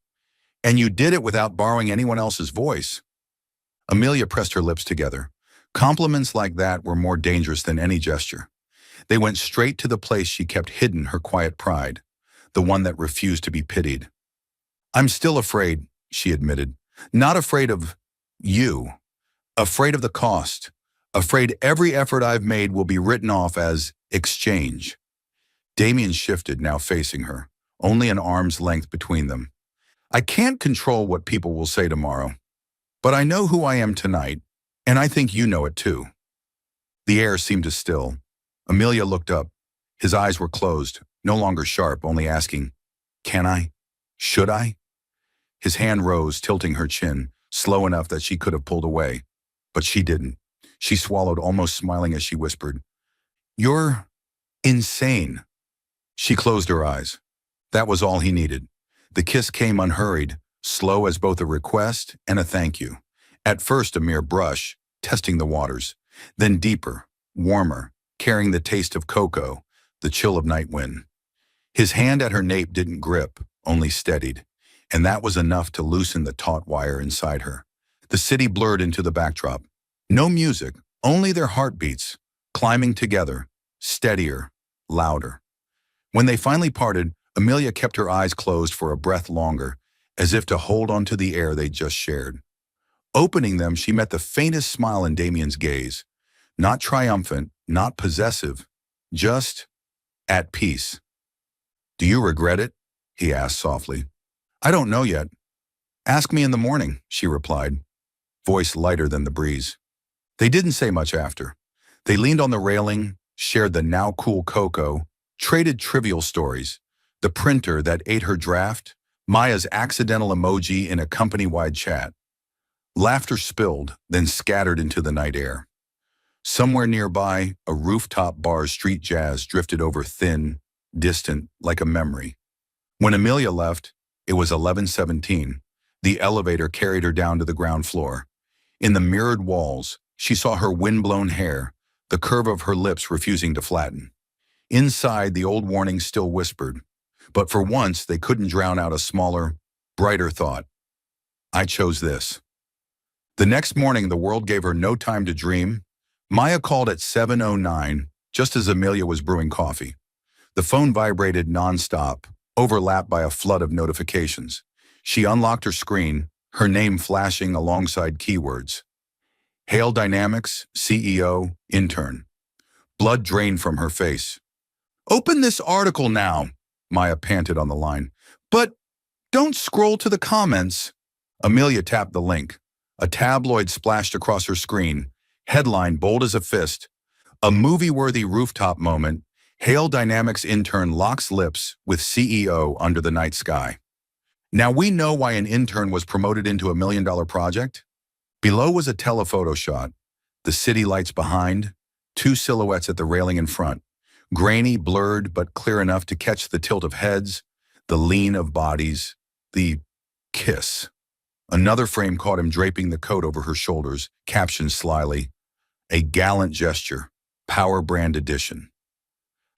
"And you did it without borrowing anyone else's voice." Amelia pressed her lips together. Compliments like that were more dangerous than any gesture. They went straight to the place she kept hidden her quiet pride, the one that refused to be pitied. "I'm still afraid," she admitted. "Not afraid of you. Afraid of the cost. Afraid every effort I've made will be written off as exchange." Damien shifted, now facing her, only an arm's length between them. "I can't control what people will say tomorrow, but I know who I am tonight, and I think you know it too." The air seemed to still. Amelia looked up. His eyes were closed, no longer sharp, only asking, "Can I? Should I?" His hand rose, tilting her chin, slow enough that she could have pulled away. But she didn't. She swallowed, almost smiling as she whispered, "You're insane." She closed her eyes. That was all he needed. The kiss came unhurried, slow as both a request and a thank you. At first a mere brush, testing the waters, then deeper, warmer, carrying the taste of cocoa, the chill of night wind. His hand at her nape didn't grip, only steadied, and that was enough to loosen the taut wire inside her. The city blurred into the backdrop. No music, only their heartbeats, climbing together, steadier, louder. When they finally parted, Amelia kept her eyes closed for a breath longer, as if to hold onto the air they'd just shared. Opening them, she met the faintest smile in Damien's gaze. Not triumphant, not possessive, just at peace. "Do you regret it?" he asked softly. "I don't know yet. Ask me in the morning," she replied, voice lighter than the breeze. They didn't say much after. They leaned on the railing, shared the now cool cocoa, traded trivial stories, the printer that ate her draft, Maya's accidental emoji in a company-wide chat. Laughter spilled, then scattered into the night air. Somewhere nearby, a rooftop bar's street jazz drifted over thin, distant, like a memory. When Amelia left, it was 11:17. The elevator carried her down to the ground floor. In the mirrored walls, she saw her windblown hair, the curve of her lips refusing to flatten. Inside, the old warning still whispered, but for once they couldn't drown out a smaller, brighter thought. "I chose this." The next morning, the world gave her no time to dream. Maya called at 7:09, just as Amelia was brewing coffee. The phone vibrated nonstop, overlapped by a flood of notifications. She unlocked her screen, her name flashing alongside keywords. Hale Dynamics, CEO, Intern. Blood drained from her face. "Open this article now," Maya panted on the line. "But don't scroll to the comments." Amelia tapped the link. A tabloid splashed across her screen, headline bold as a fist. "A movie-worthy rooftop moment. Hale Dynamics intern locks lips with CEO under the night sky." Now we know why an intern was promoted into $1 million project. Below was a telephoto shot, the city lights behind, two silhouettes at the railing in front, grainy, blurred, but clear enough to catch the tilt of heads, the lean of bodies, the kiss. Another frame caught him draping the coat over her shoulders, captioned slyly, "A gallant gesture, Power Brand Edition."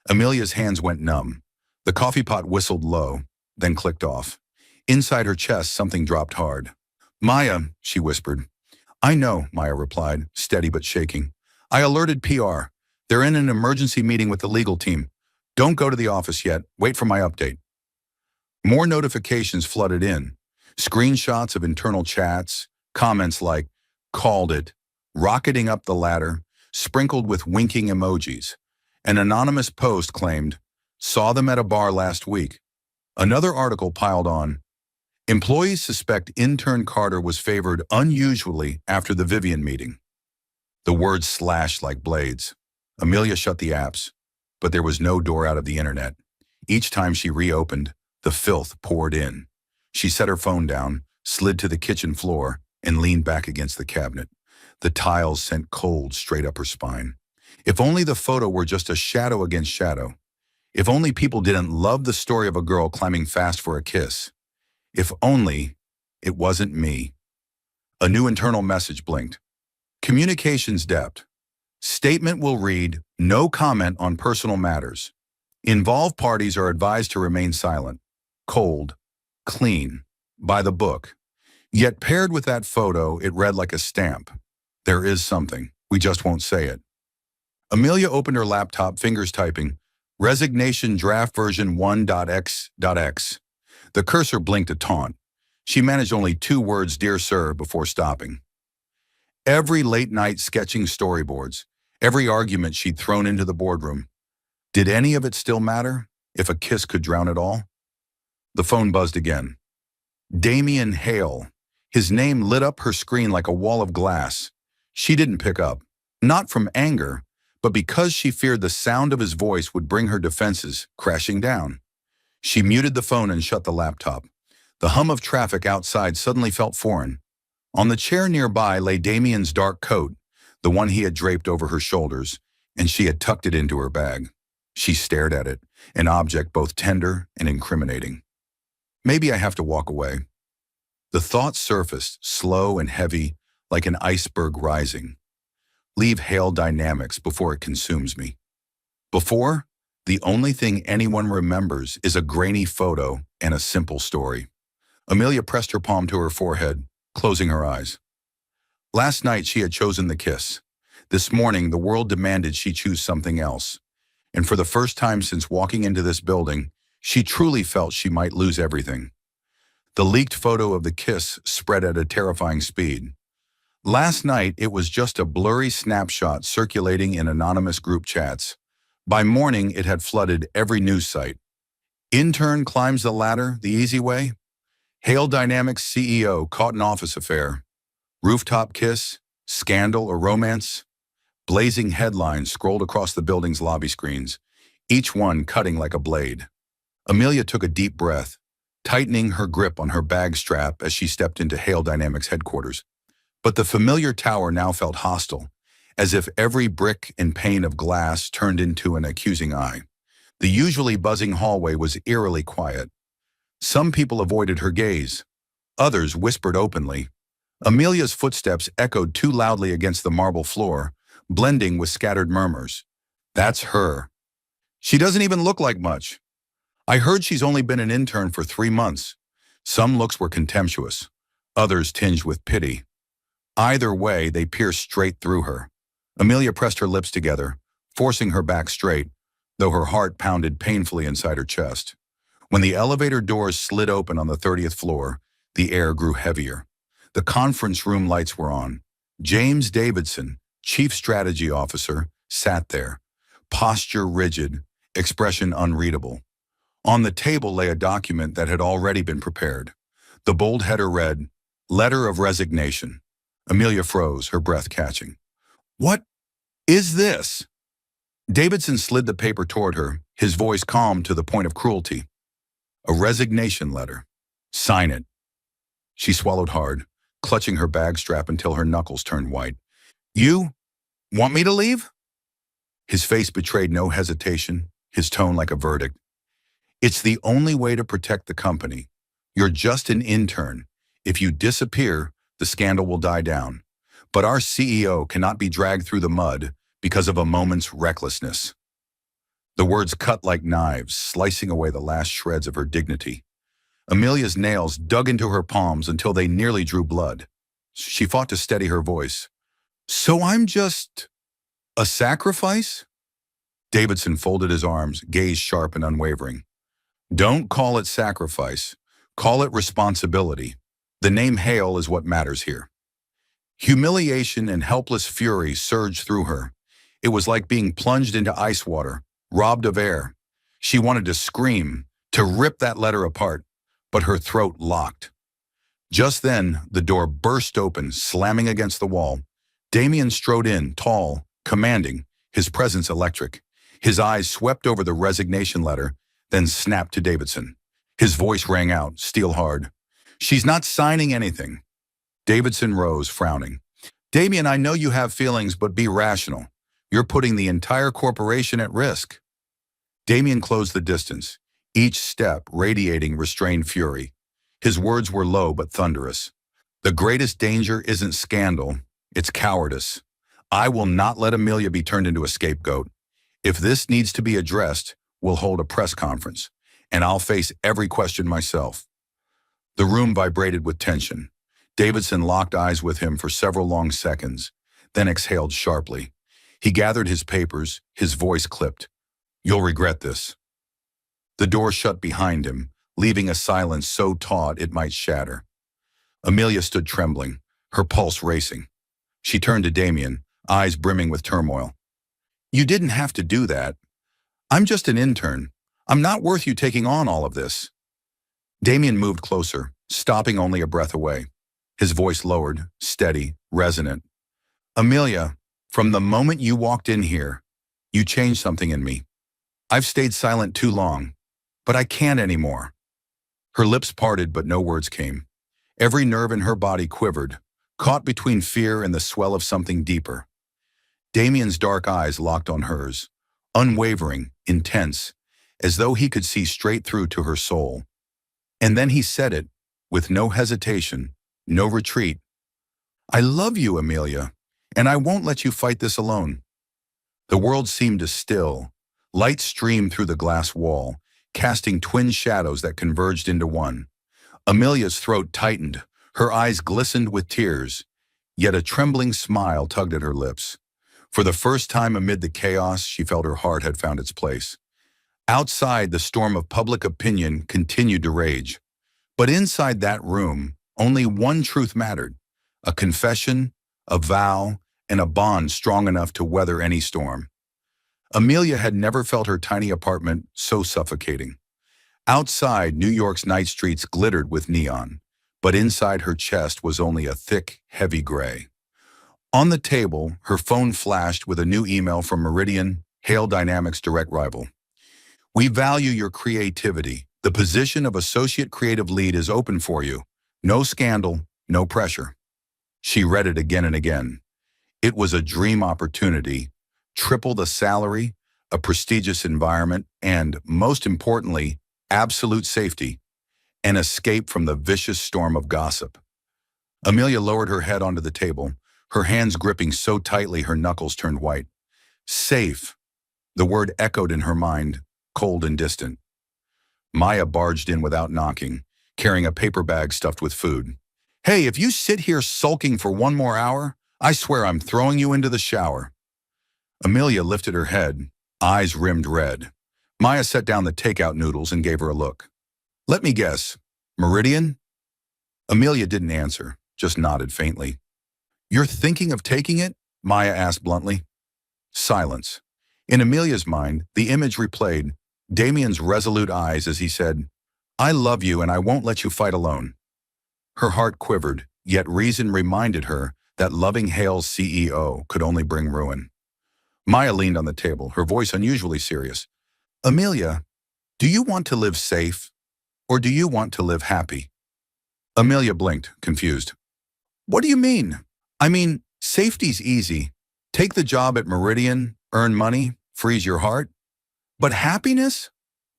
Amelia's hands went numb. The coffee pot whistled low, then clicked off. Inside her chest, something dropped hard. "Maya," she whispered. "I know," Maya replied, steady but shaking. "I alerted PR. They're in an emergency meeting with the legal team. Don't go to the office yet. Wait for my update." More notifications flooded in. Screenshots of internal chats, comments like, "Called it," "Rocketing up the ladder," sprinkled with winking emojis. An anonymous post claimed, "Saw them at a bar last week." Another article piled on, "Employees suspect intern Carter was favored unusually after the Vivian meeting." The words slashed like blades. Amelia shut the apps, but there was no door out of the internet. Each time she reopened, the filth poured in. She set her phone down, slid to the kitchen floor, and leaned back against the cabinet. The tiles sent cold straight up her spine. If only the photo were just a shadow against shadow. If only people didn't love the story of a girl climbing fast for a kiss. If only it wasn't me. A new internal message blinked. Communications depth. Statement will read, "No comment on personal matters. Involved parties are advised to remain silent." Cold, clean, by the book. Yet paired with that photo, it read like a stamp. "There is something. We just won't say it." Amelia opened her laptop, fingers typing, "Resignation draft version 1.x.x. The cursor blinked a taunt. She managed only 2 words, "Dear Sir," before stopping. Every late-night sketching storyboards, every argument she'd thrown into the boardroom. Did any of it still matter, if a kiss could drown it all? The phone buzzed again. Damien Hale. His name lit up her screen like a wall of glass. She didn't pick up, not from anger, but because she feared the sound of his voice would bring her defenses crashing down. She muted the phone and shut the laptop. The hum of traffic outside suddenly felt foreign. On the chair nearby lay Damien's dark coat, the one he had draped over her shoulders, and she had tucked it into her bag. She stared at it, an object both tender and incriminating. Maybe I have to walk away. The thought surfaced, slow and heavy, like an iceberg rising. Leave Hale Dynamics before it consumes me. Before, the only thing anyone remembers is a grainy photo and a simple story. Amelia pressed her palm to her forehead, closing her eyes. Last night she had chosen the kiss. This morning the world demanded she choose something else. And for the first time since walking into this building, she truly felt she might lose everything. The leaked photo of the kiss spread at a terrifying speed. Last night, it was just a blurry snapshot circulating in anonymous group chats. By morning, it had flooded every news site. Intern climbs the ladder the easy way. Hale Dynamics CEO caught in office affair. Rooftop kiss, scandal or romance. Blazing headlines scrolled across the building's lobby screens, each one cutting like a blade. Amelia took a deep breath, tightening her grip on her bag strap as she stepped into Hale Dynamics headquarters. But the familiar tower now felt hostile, as if every brick and pane of glass turned into an accusing eye. The usually buzzing hallway was eerily quiet. Some people avoided her gaze. Others whispered openly. Amelia's footsteps echoed too loudly against the marble floor, blending with scattered murmurs. That's her. She doesn't even look like much. I heard she's only been an intern for 3 months. Some looks were contemptuous, others tinged with pity. Either way, they pierced straight through her. Amelia pressed her lips together, forcing her back straight, though her heart pounded painfully inside her chest. When the elevator doors slid open on the 30th floor, the air grew heavier. The conference room lights were on. James Davidson, Chief Strategy Officer, sat there, posture rigid, expression unreadable. On the table lay a document that had already been prepared. The bold header read, "Letter of Resignation." Amelia froze, her breath catching. "What is this?" Davidson slid the paper toward her, his voice calm to the point of cruelty. "A resignation letter. Sign it." She swallowed hard, clutching her bag strap until her knuckles turned white. "You want me to leave?" His face betrayed no hesitation, his tone like a verdict. "It's the only way to protect the company. You're just an intern. If you disappear, the scandal will die down. But our CEO cannot be dragged through the mud because of a moment's recklessness." The words cut like knives, slicing away the last shreds of her dignity. Amelia's nails dug into her palms until they nearly drew blood. She fought to steady her voice. "So I'm just a sacrifice?" Davidson folded his arms, gaze sharp and unwavering. "Don't call it sacrifice. Call it responsibility. The name Hale is what matters here." Humiliation and helpless fury surged through her. It was like being plunged into ice water, robbed of air. She wanted to scream, to rip that letter apart, but her throat locked. Just then, the door burst open, slamming against the wall. Damien strode in, tall, commanding, his presence electric. His eyes swept over the resignation letter, then snapped to Davidson. His voice rang out, steel hard. "She's not signing anything." Davidson rose, frowning. "Damien, I know you have feelings, but be rational. You're putting the entire corporation at risk." Damien closed the distance, each step radiating restrained fury. His words were low but thunderous. "The greatest danger isn't scandal, it's cowardice. I will not let Amelia be turned into a scapegoat. If this needs to be addressed, we'll hold a press conference, and I'll face every question myself." The room vibrated with tension. Davidson locked eyes with him for several long seconds, then exhaled sharply. He gathered his papers, his voice clipped. "You'll regret this." The door shut behind him, leaving a silence so taut it might shatter. Amelia stood trembling, her pulse racing. She turned to Damien, eyes brimming with turmoil. "You didn't have to do that. I'm just an intern. I'm not worth you taking on all of this." Damien moved closer, stopping only a breath away. His voice lowered, steady, resonant. "Amelia, from the moment you walked in here, you changed something in me. I've stayed silent too long, but I can't anymore." Her lips parted, but no words came. Every nerve in her body quivered, caught between fear and the swell of something deeper. Damien's dark eyes locked on hers, unwavering, intense, as though he could see straight through to her soul. And then he said it, with no hesitation, no retreat. "I love you, Amelia, and I won't let you fight this alone." The world seemed to still. Light streamed through the glass wall, casting twin shadows that converged into one. Amelia's throat tightened, her eyes glistened with tears, yet a trembling smile tugged at her lips. For the first time amid the chaos, she felt her heart had found its place. Outside, the storm of public opinion continued to rage. But inside that room, only one truth mattered: a confession, a vow, and a bond strong enough to weather any storm. Amelia had never felt her tiny apartment so suffocating. Outside, New York's night streets glittered with neon, but inside her chest was only a thick, heavy gray. On the table, her phone flashed with a new email from Meridian, Hale Dynamics' direct rival. "We value your creativity. The position of Associate Creative Lead is open for you. No scandal, no pressure." She read it again and again. It was a dream opportunity: triple the salary, a prestigious environment, and, most importantly, absolute safety, an escape from the vicious storm of gossip. Amelia lowered her head onto the table, her hands gripping so tightly her knuckles turned white. Safe. The word echoed in her mind, cold and distant. Maya barged in without knocking, carrying a paper bag stuffed with food. "Hey, if you sit here sulking for one more hour, I swear I'm throwing you into the shower." Amelia lifted her head, eyes rimmed red. Maya set down the takeout noodles and gave her a look. "Let me guess. Meridian?" Amelia didn't answer, just nodded faintly. "You're thinking of taking it?" Maya asked bluntly. Silence. In Amelia's mind, the image replayed, Damien's resolute eyes as he said, "I love you and I won't let you fight alone." Her heart quivered, yet reason reminded her that loving Hale's CEO could only bring ruin. Maya leaned on the table, her voice unusually serious. "Amelia, do you want to live safe, or do you want to live happy?" Amelia blinked, confused. "What do you mean?" "I mean, safety's easy. Take the job at Meridian, earn money, freeze your heart. But happiness?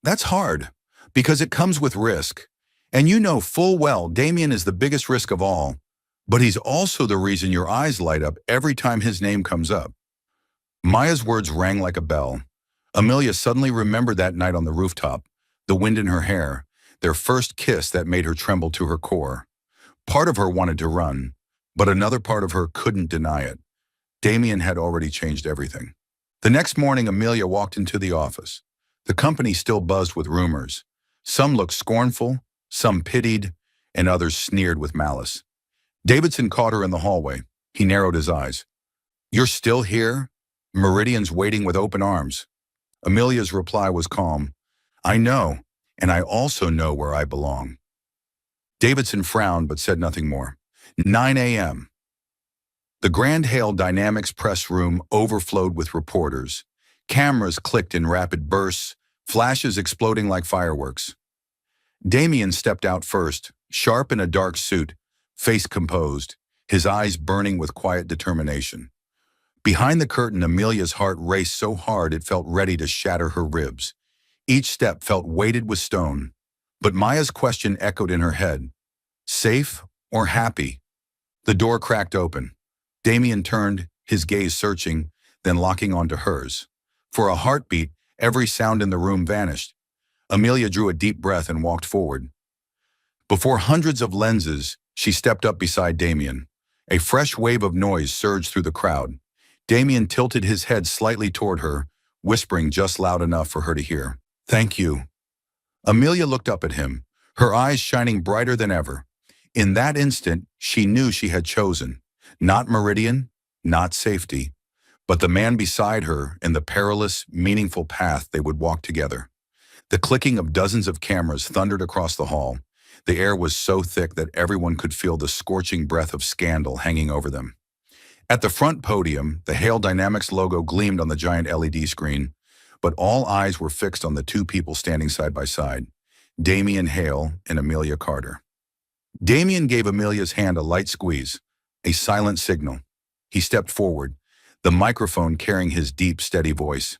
That's hard, because it comes with risk. And you know full well Damien is the biggest risk of all, but he's also the reason your eyes light up every time his name comes up." Maya's words rang like a bell. Amelia suddenly remembered that night on the rooftop, the wind in her hair, their first kiss that made her tremble to her core. Part of her wanted to run, but another part of her couldn't deny it. Damien had already changed everything. The next morning, Amelia walked into the office. The company still buzzed with rumors. Some looked scornful, some pitied, and others sneered with malice. Davidson caught her in the hallway. He narrowed his eyes. "You're still here? Meridian's waiting with open arms." Amelia's reply was calm. "I know, and I also know where I belong." Davidson frowned but said nothing more. 9 a.m. The Grand Hale Dynamics press room overflowed with reporters. Cameras clicked in rapid bursts, flashes exploding like fireworks. Damien stepped out first, sharp in a dark suit, face composed, his eyes burning with quiet determination. Behind the curtain, Amelia's heart raced so hard it felt ready to shatter her ribs. Each step felt weighted with stone. But Maya's question echoed in her head. Safe or happy? The door cracked open. Damien turned, his gaze searching, then locking onto hers. For a heartbeat, every sound in the room vanished. Amelia drew a deep breath and walked forward. Before hundreds of lenses, she stepped up beside Damien. A fresh wave of noise surged through the crowd. Damien tilted his head slightly toward her, whispering just loud enough for her to hear. "Thank you." Amelia looked up at him, her eyes shining brighter than ever. In that instant, she knew she had chosen. Not Meridian, not safety, but the man beside her in the perilous, meaningful path they would walk together. The clicking of dozens of cameras thundered across the hall. The air was so thick that everyone could feel the scorching breath of scandal hanging over them. At the front podium, the Hale Dynamics logo gleamed on the giant LED screen, but all eyes were fixed on the two people standing side by side, Damien Hale and Amelia Carter. Damien gave Amelia's hand a light squeeze, a silent signal. He stepped forward, the microphone carrying his deep, steady voice.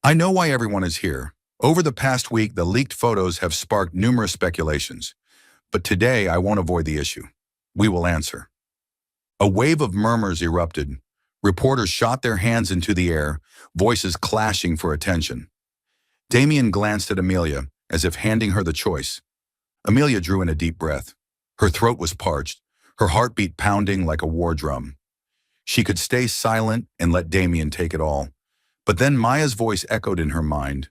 "I know why everyone is here. Over the past week, the leaked photos have sparked numerous speculations. But today, I won't avoid the issue. We will answer." A wave of murmurs erupted. Reporters shot their hands into the air, voices clashing for attention. Damien glanced at Amelia, as if handing her the choice. Amelia drew in a deep breath. Her throat was parched, her heartbeat pounding like a war drum. She could stay silent and let Damien take it all. But then Maya's voice echoed in her mind.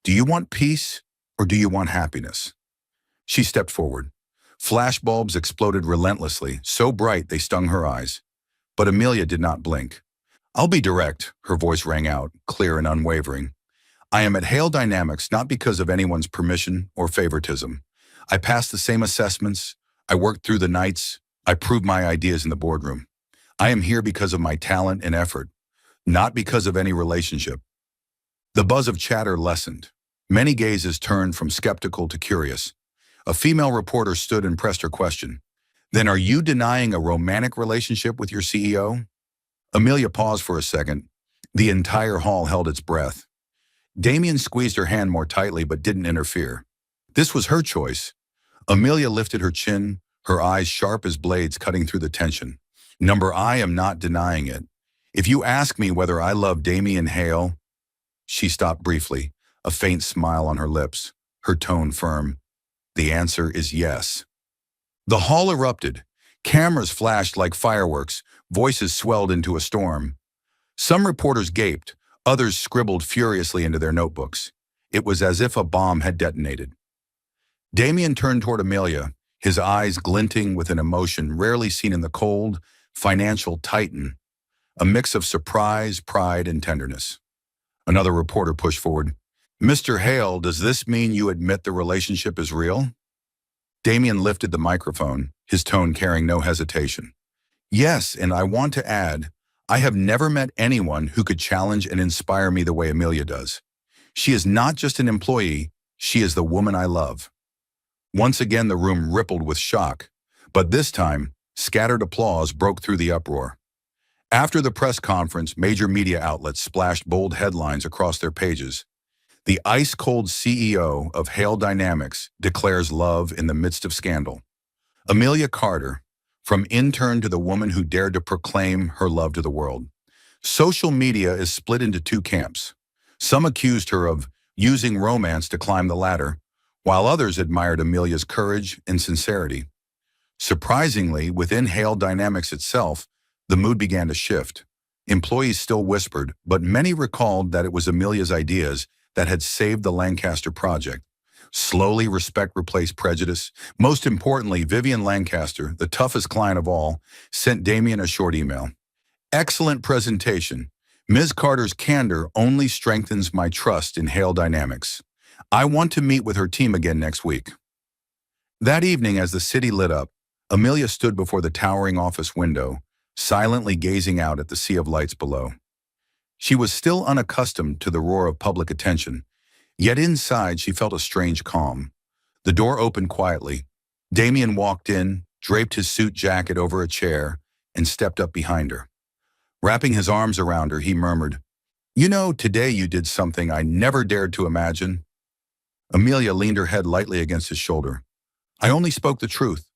Do you want peace or do you want happiness? She stepped forward. Flashbulbs exploded relentlessly, so bright they stung her eyes. But Amelia did not blink. I'll be direct, her voice rang out, clear and unwavering. I am at Hale Dynamics not because of anyone's permission or favoritism. I passed the same assessments. I worked through the nights. I proved my ideas in the boardroom. I am here because of my talent and effort, not because of any relationship. The buzz of chatter lessened. Many gazes turned from skeptical to curious. A female reporter stood and pressed her question. Then are you denying a romantic relationship with your CEO? Amelia paused for a second. The entire hall held its breath. Damien squeezed her hand more tightly but didn't interfere. This was her choice. Amelia lifted her chin, her eyes sharp as blades cutting through the tension. I am not denying it. If you ask me whether I love Damien Hale, she stopped briefly, a faint smile on her lips, her tone firm. The answer is yes. The hall erupted. Cameras flashed like fireworks, voices swelled into a storm. Some reporters gaped, others scribbled furiously into their notebooks. It was as if a bomb had detonated. Damien turned toward Amelia, his eyes glinting with an emotion rarely seen in the cold, financial titan, a mix of surprise, pride, and tenderness. Another reporter pushed forward. Mr. Hale, does this mean you admit the relationship is real? Damien lifted the microphone, his tone carrying no hesitation. Yes, and I want to add, I have never met anyone who could challenge and inspire me the way Amelia does. She is not just an employee, she is the woman I love. Once again the room rippled with shock, but this time, scattered applause broke through the uproar. After the press conference, major media outlets splashed bold headlines across their pages. The ice-cold CEO of Hale Dynamics declares love in the midst of scandal. Amelia Carter, from intern to the woman who dared to proclaim her love to the world. Social media is split into two camps. Some accused her of using romance to climb the ladder, while others admired Amelia's courage and sincerity. Surprisingly, within Hale Dynamics itself, the mood began to shift. Employees still whispered, but many recalled that it was Amelia's ideas that had saved the Lancaster project. Slowly, respect replaced prejudice. Most importantly, Vivian Lancaster, the toughest client of all, sent Damien a short email. Excellent presentation. Ms. Carter's candor only strengthens my trust in Hale Dynamics. I want to meet with her team again next week. That evening, as the city lit up, Amelia stood before the towering office window, silently gazing out at the sea of lights below. She was still unaccustomed to the roar of public attention, yet inside she felt a strange calm. The door opened quietly. Damien walked in, draped his suit jacket over a chair, and stepped up behind her. Wrapping his arms around her, he murmured, "You know, today you did something I never dared to imagine." Amelia leaned her head lightly against his shoulder. "I only spoke the truth."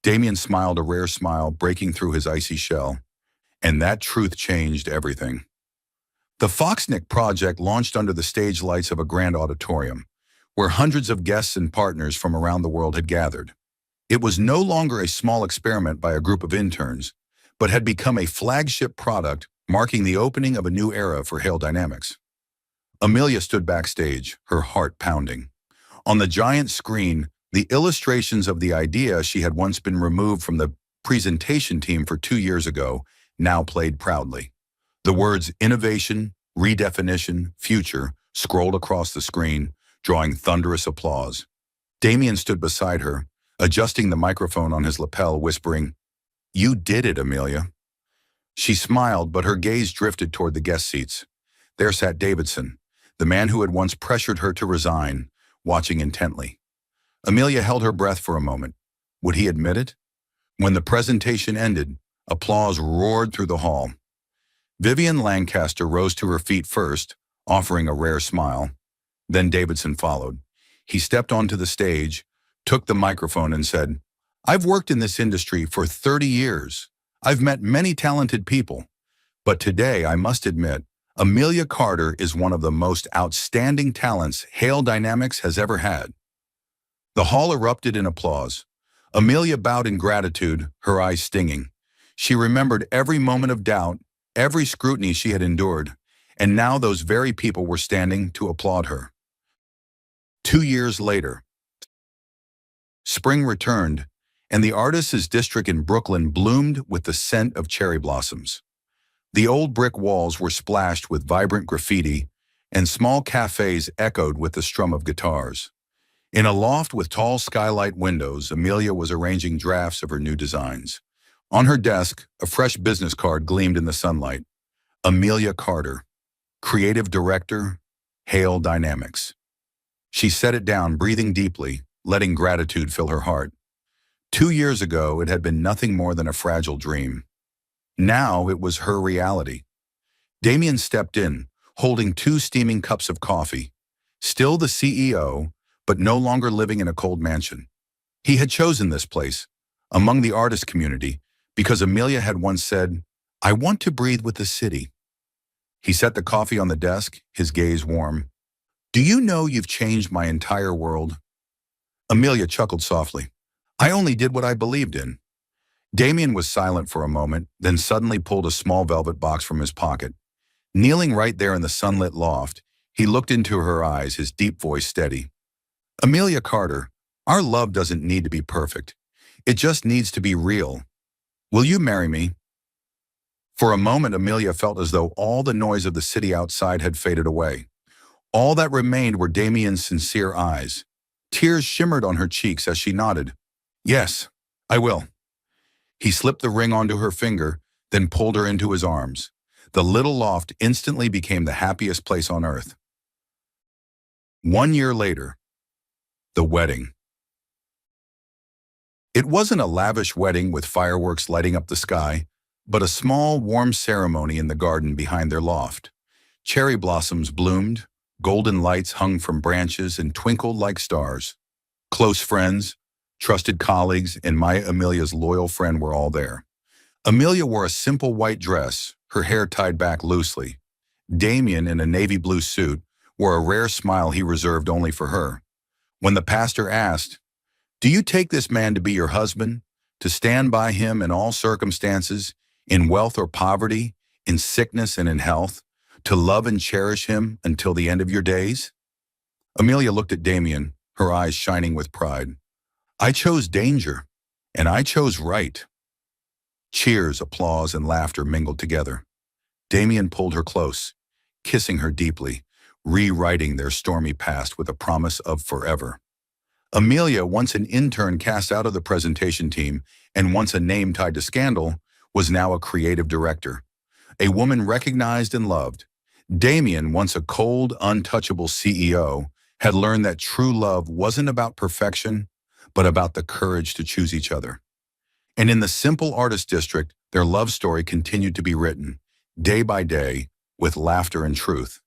Damien smiled a rare smile, breaking through his icy shell. And that truth changed everything. The Foxnick project launched under the stage lights of a grand auditorium, where hundreds of guests and partners from around the world had gathered. It was no longer a small experiment by a group of interns, but had become a flagship product marking the opening of a new era for Hale Dynamics. Amelia stood backstage, her heart pounding. On the giant screen, the illustrations of the idea she had once been removed from the presentation team for 2 years ago now played proudly. The words innovation, redefinition, future scrolled across the screen, drawing thunderous applause. Damien stood beside her, adjusting the microphone on his lapel, whispering, "You did it, Amelia." She smiled, but her gaze drifted toward the guest seats. There sat Davidson, the man who had once pressured her to resign, watching intently. Amelia held her breath for a moment. Would he admit it? When the presentation ended, applause roared through the hall. Vivian Lancaster rose to her feet first, offering a rare smile. Then Davidson followed. He stepped onto the stage, took the microphone and said, "I've worked in this industry for 30 years. I've met many talented people. But today, I must admit, Amelia Carter is one of the most outstanding talents Hale Dynamics has ever had." The hall erupted in applause. Amelia bowed in gratitude, her eyes stinging. She remembered every moment of doubt, every scrutiny she had endured, and now those very people were standing to applaud her. 2 years later, spring returned, and the artists' district in Brooklyn bloomed with the scent of cherry blossoms. The old brick walls were splashed with vibrant graffiti, and small cafes echoed with the strum of guitars. In a loft with tall skylight windows, Amelia was arranging drafts of her new designs. On her desk, a fresh business card gleamed in the sunlight. Amelia Carter, Creative Director, Hale Dynamics. She set it down, breathing deeply, letting gratitude fill her heart. 2 years ago, it had been nothing more than a fragile dream. Now it was her reality. Damien stepped in, holding 2 steaming cups of coffee. Still the CEO, but no longer living in a cold mansion. He had chosen this place, among the artist community, because Amelia had once said, "I want to breathe with the city." He set the coffee on the desk, his gaze warm. "Do you know you've changed my entire world?" Amelia chuckled softly. "I only did what I believed in." Damien was silent for a moment, then suddenly pulled a small velvet box from his pocket. Kneeling right there in the sunlit loft, he looked into her eyes, his deep voice steady. "Amelia Carter, our love doesn't need to be perfect. It just needs to be real. Will you marry me?" For a moment, Amelia felt as though all the noise of the city outside had faded away. All that remained were Damien's sincere eyes. Tears shimmered on her cheeks as she nodded. "Yes, I will." He slipped the ring onto her finger, then pulled her into his arms. The little loft instantly became the happiest place on earth. 1 year later, the wedding. It wasn't a lavish wedding with fireworks lighting up the sky, but a small, warm ceremony in the garden behind their loft. Cherry blossoms bloomed, golden lights hung from branches and twinkled like stars. Close friends, trusted colleagues, and Amelia's loyal friend were all there. Amelia wore a simple white dress, her hair tied back loosely. Damien, in a navy blue suit, wore a rare smile he reserved only for her. When the pastor asked, "Do you take this man to be your husband, to stand by him in all circumstances, in wealth or poverty, in sickness and in health, to love and cherish him until the end of your days?" Amelia looked at Damien, her eyes shining with pride. "I chose danger, and I chose right." Cheers, applause, and laughter mingled together. Damien pulled her close, kissing her deeply, rewriting their stormy past with a promise of forever. Amelia, once an intern cast out of the presentation team and once a name tied to scandal, was now a creative director, a woman recognized and loved. Damien, once a cold, untouchable CEO, had learned that true love wasn't about perfection, but about the courage to choose each other. And in the simple artist district, their love story continued to be written, day by day, with laughter and truth.